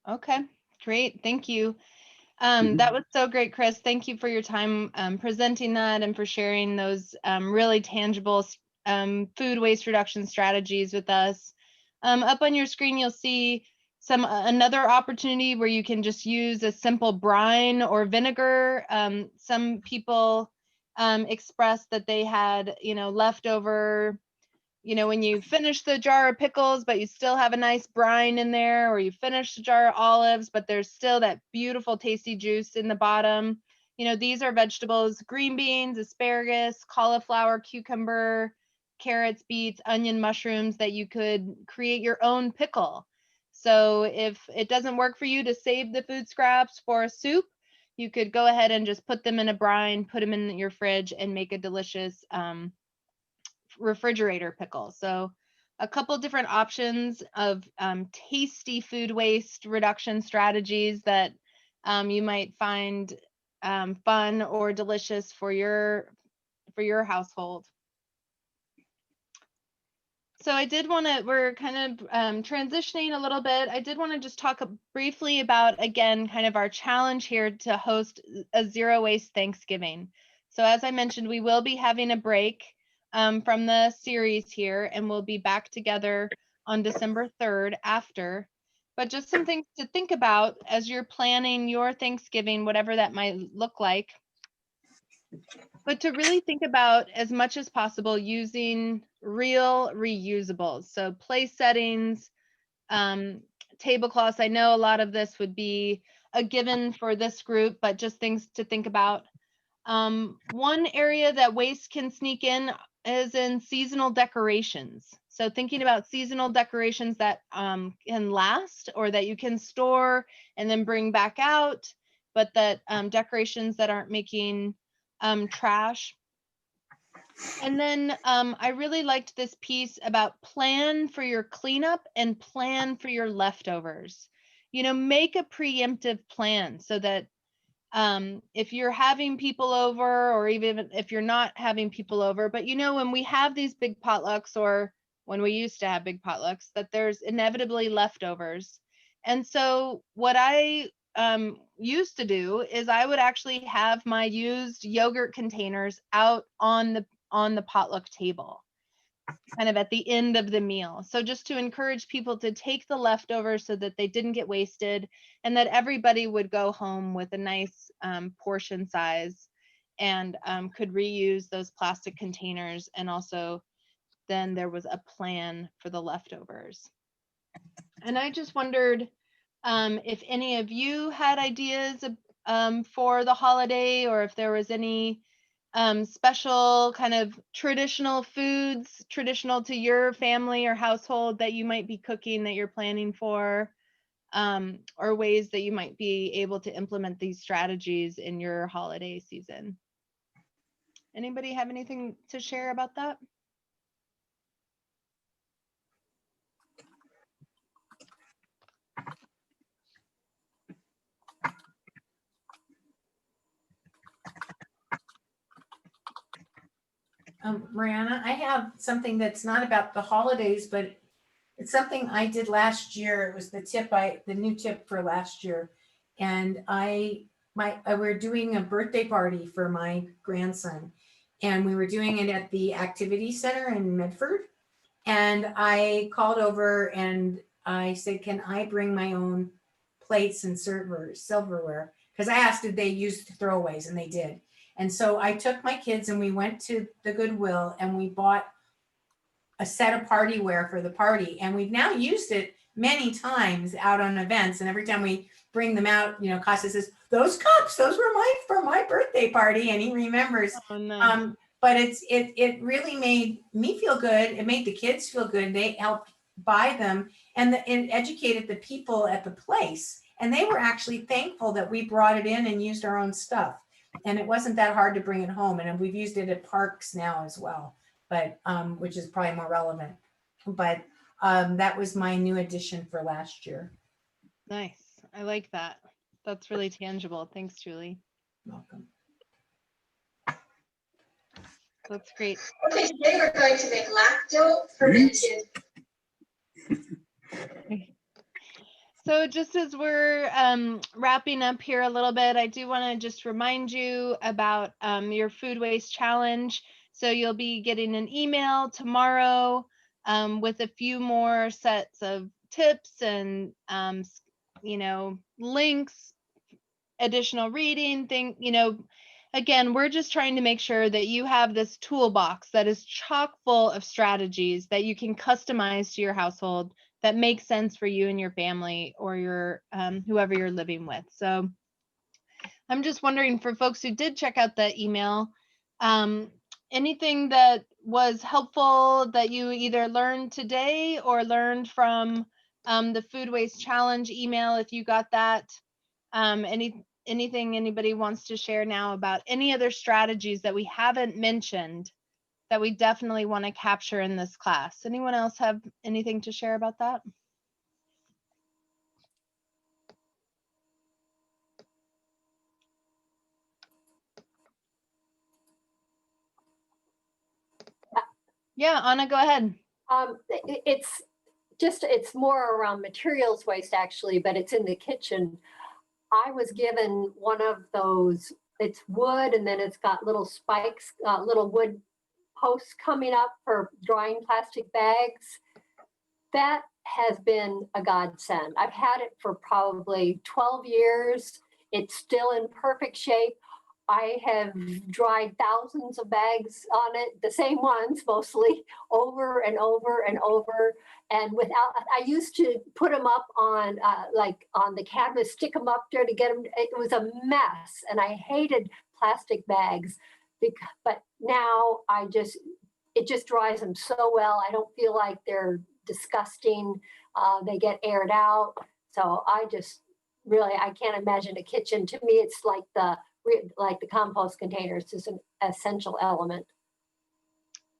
Okay, great. Thank you. That was so great, Chris. Thank you for your time presenting that and for sharing those really tangible food waste reduction strategies with us. Up on your screen, you'll see another opportunity where you can just use a simple brine or vinegar. Some people expressed that they had, leftover, when you finish the jar of pickles, but you still have a nice brine in there, or you finish the jar of olives, but there's still that beautiful tasty juice in the bottom. These are vegetables: green beans, asparagus, cauliflower, cucumber, carrots, beets, onion, mushrooms, that you could create your own pickle. So if it doesn't work for you to save the food scraps for a soup, you could go ahead and just put them in a brine, put them in your fridge, and make a delicious refrigerator pickle. So a couple different options of tasty food waste reduction strategies that you might find fun or delicious for your household. So I did want to, we're kind of transitioning a little bit. I did want to just talk briefly about, again, kind of our challenge here to host a zero waste Thanksgiving. So as I mentioned, we will be having a break from the series here, and we'll be back together on December 3rd after. But just some things to think about as you're planning your Thanksgiving, whatever that might look like. But to really think about, as much as possible, using real reusables. So place settings, tablecloths. I know a lot of this would be a given for this group, but just things to think about. One area that waste can sneak in is in seasonal decorations. So thinking about seasonal decorations that can last, or that you can store and then bring back out, but that decorations that aren't making trash. And then I really liked this piece about plan for your cleanup and plan for your leftovers. Make a preemptive plan so that if you're having people over, or even if you're not having people over, but when we have these big potlucks, or when we used to have big potlucks, that there's inevitably leftovers. And so what I used to do is I would actually have my used yogurt containers out on the potluck table, kind of at the end of the meal. So just to encourage people to take the leftovers so that they didn't get wasted, and that everybody would go home with a nice portion size, and could reuse those plastic containers. And also then there was a plan for the leftovers. And I just wondered if any of you had ideas for the holiday, or if there was any special kind of traditional foods, traditional to your family or household, that you might be cooking, that you're planning for, or ways that you might be able to implement these strategies in your holiday season. Anybody have anything to share about that? Mariana, I have something that's not about the holidays, but it's something I did last year. It was the new tip for last year. And we're doing a birthday party for my grandson, and we were doing it at the activity center in Medford. And I called over and I said, can I bring my own plates and silverware? Because I asked if they used throwaways, and they did. And so I took my kids and we went to the Goodwill and we bought a set of party wear for the party. And we've now used it many times out on events. And every time we bring them out, Costa says, those cups, those were for my birthday party. And he remembers. Oh, nice. But it really made me feel good. It made the kids feel good. They helped buy them, and it educated the people at the place. And they were actually thankful that we brought it in and used our own stuff. And it wasn't that hard to bring it home. And we've used it at parks now as well, but which is probably more relevant. But that was my new addition for last year. Nice. I like that. That's really tangible. Thanks, Julie. Welcome. That's great. Okay, today we're going to make lacto fermented. So just as we're wrapping up here a little bit, I do want to just remind you about your food waste challenge. So you'll be getting an email tomorrow with a few more sets of tips and links, additional reading thing. Again, we're just trying to make sure that you have this toolbox that is chock full of strategies that you can customize to your household that makes sense for you and your family or your whoever you're living with. So I'm just wondering, for folks who did check out the email, anything that was helpful that you either learned today or learned from the food waste challenge email, if you got that, anything anybody wants to share now about any other strategies that we haven't mentioned that we definitely want to capture in this class. Anyone else have anything to share about that? Yeah, Anna, go ahead. It's more around materials waste actually, but it's in the kitchen. I was given one of those, it's wood and then it's got little spikes, little wood posts coming up for drying plastic bags. That has been a godsend. I've had it for probably 12 years. It's still in perfect shape. I have dried thousands of bags on it, the same ones mostly, over and over and over. And I used to put them up on on the cabinet, stick them up there to get them. It was a mess, and I hated plastic bags. But now it just dries them so well. I don't feel like they're disgusting. They get aired out. So I can't imagine a kitchen. To me, it's like the compost containers is an essential element.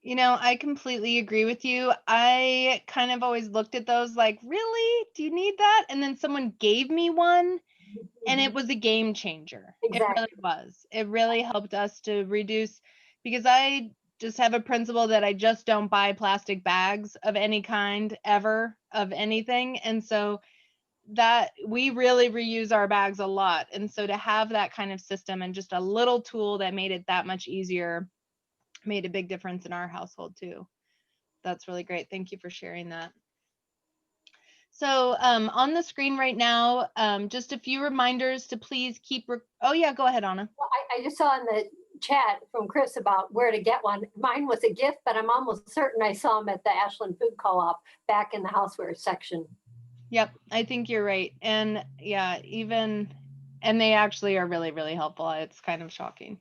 I completely agree with you. I kind of always looked at those like, really? Do you need that? And then someone gave me one and it was a game changer. Exactly. It really was. It really helped us to reduce, because I just have a principle that I just don't buy plastic bags of any kind ever, of anything. And so that we really reuse our bags a lot. And so to have that kind of system and just a little tool that made it that much easier made a big difference in our household too. That's really great. Thank you for sharing that. So on the screen right now, just a few reminders to please keep, oh yeah, go ahead, Anna. Well, I just saw in the chat from Chris about where to get one. Mine was a gift, but I'm almost certain I saw them at the Ashland Food Co-op back in the houseware section. Yep, I think you're right. And yeah, and they actually are really, really helpful. It's kind of shocking.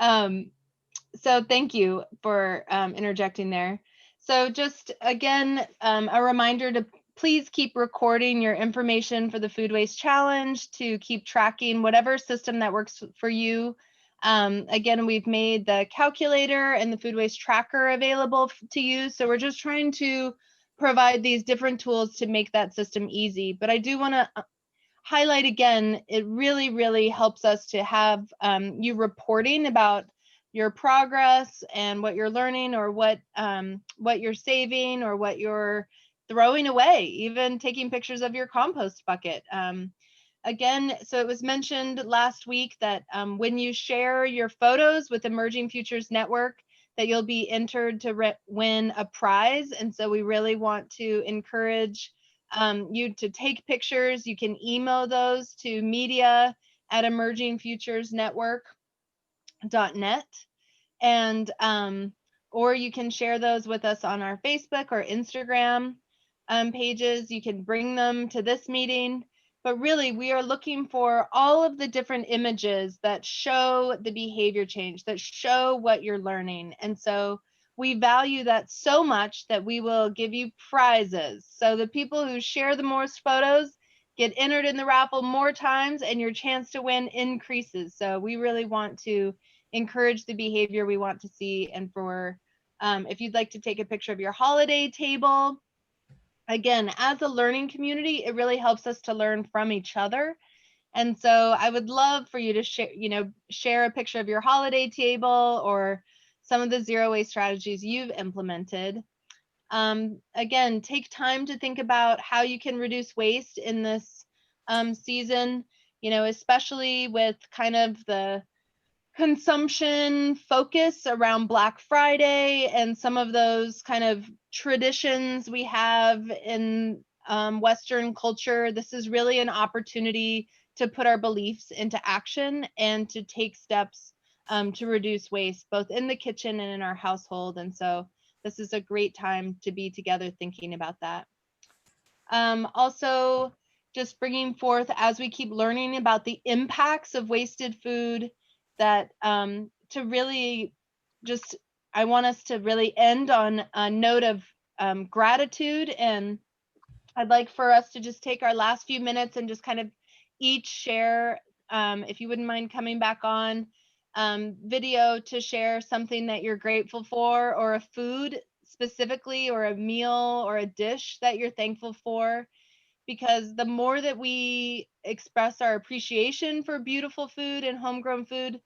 So thank you for interjecting there. So just again, a reminder to please keep recording your information for the food waste challenge, to keep tracking whatever system that works for you. Again, we've made the calculator and the food waste tracker available to you. So we're just trying to provide these different tools to make that system easy. But I do want to highlight again, it really, really helps us to have you reporting about your progress and what you're learning, or what you're saving, or what you're throwing away, even taking pictures of your compost bucket. Again, so it was mentioned last week that when you share your photos with Emerging Futures Network, that you'll be entered to win a prize. And so we really want to encourage you to take pictures. You can email those to media@emergingfuturesnetwork.net, and or you can share those with us on our Facebook or Instagram pages. You can bring them to this meeting. But really, we are looking for all of the different images that show the behavior change, that show what you're learning. And so we value that so much that we will give you prizes. So the people who share the most photos get entered in the raffle more times, and your chance to win increases. So we really want to encourage the behavior we want to see. And for if you'd like to take a picture of your holiday table, again, as a learning community, it really helps us to learn from each other. And so I would love for you to share a picture of your holiday table or some of the zero waste strategies you've implemented. Again, take time to think about how you can reduce waste in this season, especially with kind of the consumption focus around Black Friday and some of those kind of traditions we have in Western culture. This is really an opportunity to put our beliefs into action and to take steps to reduce waste, both in the kitchen and in our household. And so this is a great time to be together thinking about that. Also, just bringing forth, as we keep learning about the impacts of wasted food, that to really just, I want us to really end on a note of gratitude. And I'd like for us to just take our last few minutes and just kind of each share, if you wouldn't mind coming back on video to share something that you're grateful for, or a food specifically, or a meal or a dish that you're thankful for. Because the more that we express our appreciation for beautiful food and homegrown food,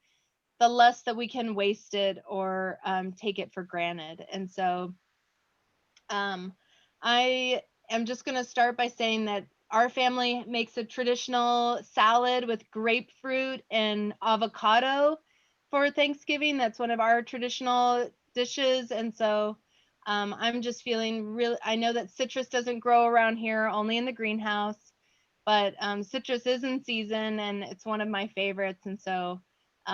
the less that we can waste it or take it for granted. And so I am just going to start by saying that our family makes a traditional salad with grapefruit and avocado for Thanksgiving. That's one of our traditional dishes. And so I'm just feeling really, I know that citrus doesn't grow around here, only in the greenhouse, but citrus is in season and it's one of my favorites. And so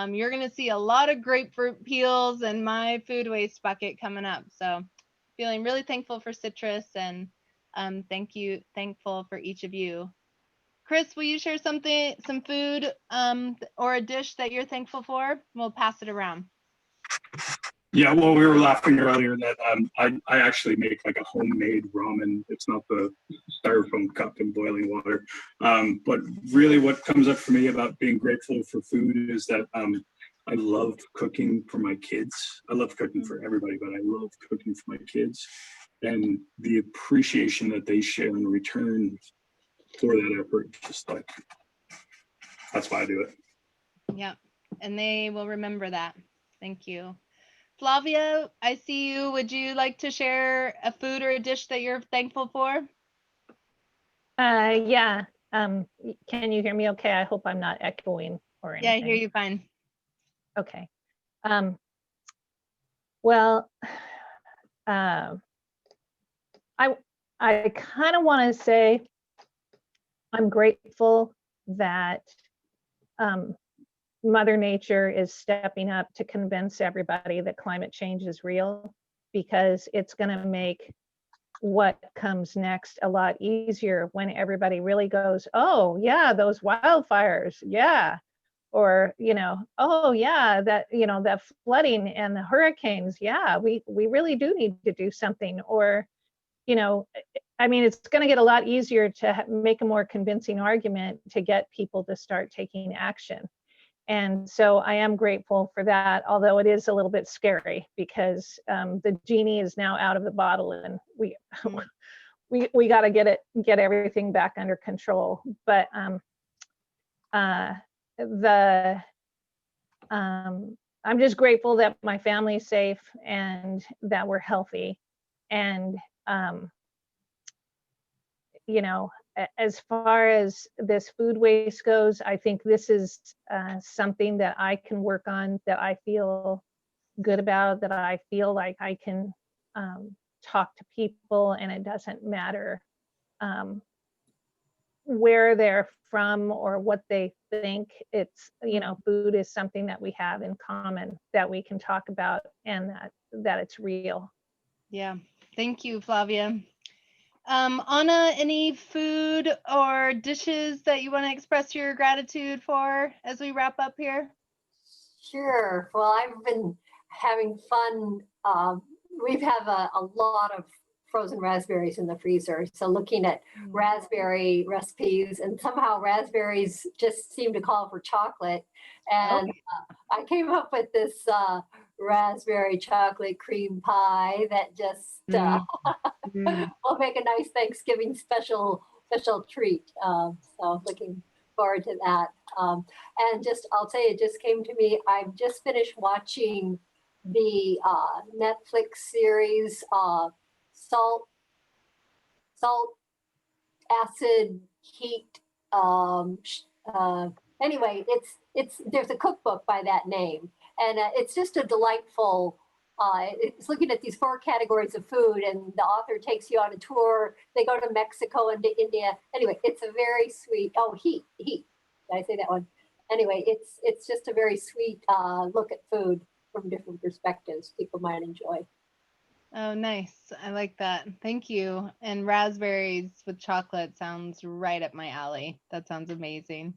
you're going to see a lot of grapefruit peels in my food waste bucket coming up. So feeling really thankful for citrus, and thankful for each of you. Chris, will you share some food or a dish that you're thankful for? We'll pass it around. Yeah, well, we were laughing earlier that I actually make like a homemade ramen. It's not the styrofoam cup in boiling water. But really what comes up for me about being grateful for food is that I love cooking for my kids. I love cooking for everybody, but I love cooking for my kids. And the appreciation that they share in return for that effort, just like, that's why I do it. Yeah, and they will remember that. Thank you. Flavia, I see you. Would you like to share a food or a dish that you're thankful for? Yeah. Can you hear me okay? I hope I'm not echoing or anything. Yeah, I hear you fine. Okay. Well, I kind of want to say I'm grateful that Mother Nature is stepping up to convince everybody that climate change is real, because it's going to make what comes next a lot easier when everybody really goes, oh yeah, those wildfires, yeah. Or, oh yeah, that, that flooding and the hurricanes, yeah, we really do need to do something. Or, I mean, it's going to get a lot easier to make a more convincing argument to get people to start taking action. And so I am grateful for that, although it is a little bit scary, because the genie is now out of the bottle, and we got to get everything back under control. But I'm just grateful that my family is safe and that we're healthy. And as far as this food waste goes, I think this is something that I can work on, that I feel good about, that I feel like I can talk to people, and it doesn't matter where they're from or what they think. It's, food is something that we have in common, that we can talk about, and that it's real. Yeah, thank you, Flavia. Anna, any food or dishes that you want to express your gratitude for as we wrap up here? Sure. Well, I've been having fun. We have a lot of frozen raspberries in the freezer. So looking at raspberry recipes, and somehow raspberries just seem to call for chocolate. And I came up with this raspberry chocolate cream pie that just will make a nice Thanksgiving special treat. So looking forward to that. And just, I'll tell you, it just came to me, I've just finished watching the Netflix series, Salt, Acid, Heat. Anyway, there's a cookbook by that name, and it's just a delightful. It's looking at these 4 categories of food, and the author takes you on a tour. They go to Mexico and to India. Anyway, it's a very sweet. Oh, heat. Did I say that one? Anyway, it's just a very sweet look at food from different perspectives people might enjoy. Oh, nice. I like that. Thank you. And raspberries with chocolate sounds right up my alley. That sounds amazing.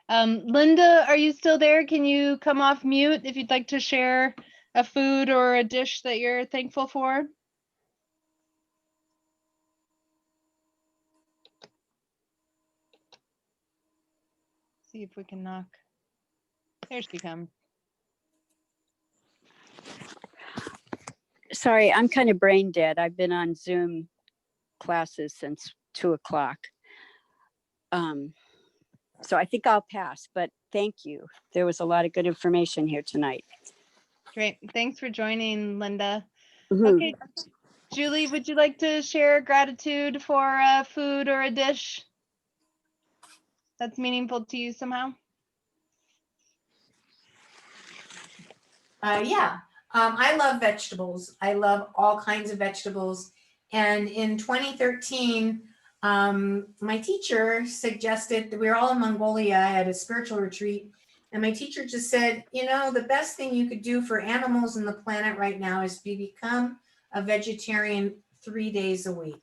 Linda, are you still there? Can you come off mute if you'd like to share a food or a dish that you're thankful for? See if we can knock. There she comes. Sorry, I'm kind of brain dead. I've been on Zoom classes since 2 o'clock. So I think I'll pass, but thank you. There was a lot of good information here tonight. Great. Thanks for joining, Linda. Mhm. Okay. Julie, would you like to share gratitude for a food or a dish that's meaningful to you somehow? Yeah. I love vegetables. I love all kinds of vegetables. And in 2013, my teacher suggested that we were all in Mongolia at a spiritual retreat. And my teacher just said, you know, the best thing you could do for animals and the planet right now is become a vegetarian 3 days a week.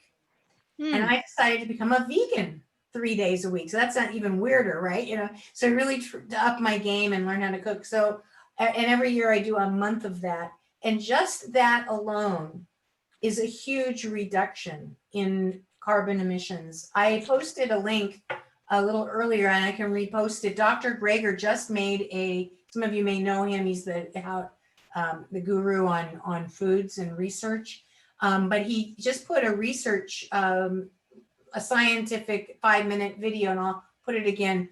And I decided to become a vegan 3 days a week. So that's not even weirder, right? You know, so I really up my game and learn how to cook. So, and every year I do a month of that. And just that alone is a huge reduction in carbon emissions. I posted a link a little earlier and I can repost it. Dr. Greger just made some of you may know him. He's the guru on foods and research. But he just put a research, a scientific 5-minute video, and I'll put it again.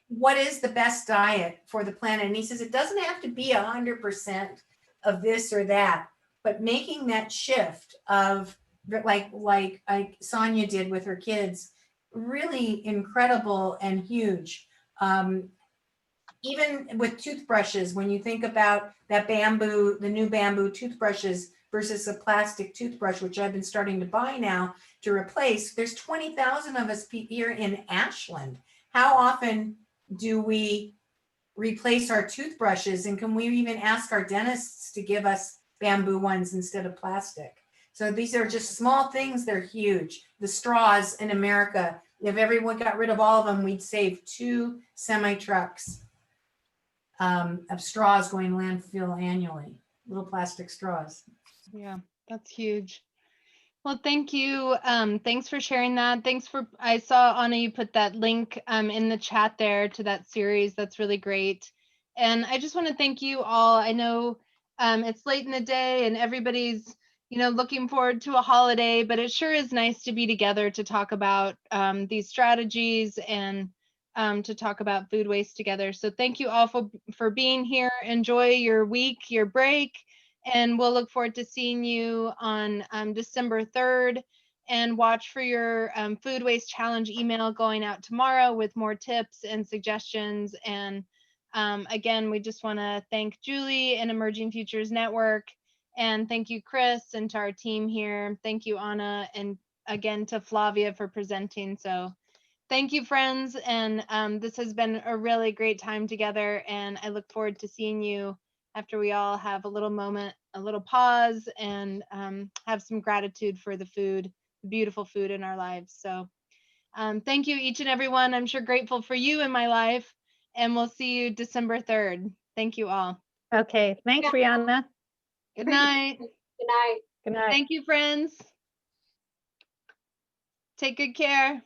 What is the best diet for the planet? And he says it doesn't have to be 100% of this or that, but making that shift of like Sonia did with her kids, really incredible and huge. Even with toothbrushes, when you think about that bamboo, the new bamboo toothbrushes versus a plastic toothbrush, which I've been starting to buy now to replace, there's 20,000 of us here in Ashland. How often do we replace our toothbrushes? And can we even ask our dentists to give us bamboo ones instead of plastic? So these are just small things, they're huge. The straws in America, if everyone got rid of all of them, we'd save 2 semi-trucks of straws going to landfill annually, little plastic straws. Yeah, that's huge. Well, thank you. Thanks for sharing that. I saw Anna, you put that link in the chat there to that series. That's really great. And I just want to thank you all. I know it's late in the day and everybody's, looking forward to a holiday, but it sure is nice to be together to talk about these strategies and to talk about food waste together. So thank you all for being here. Enjoy your week, your break. And we'll look forward to seeing you on December 3rd, and watch for your food waste challenge email going out tomorrow with more tips and suggestions. And again, we just want to thank Julie and Emerging Futures Network, and thank you, Chris, and to our team here. Thank you, Anna, and again to Flavia for presenting. So thank you, friends. And this has been a really great time together, and I look forward to seeing you after we all have a little moment, a little pause, and have some gratitude for the food, the beautiful food in our lives. So thank you, each and every one. I'm sure grateful for you in my life, and we'll see you December 3rd. Thank you all. Okay, thanks, Rihanna. Good night. Good night. Good night. Thank you, friends. Take good care.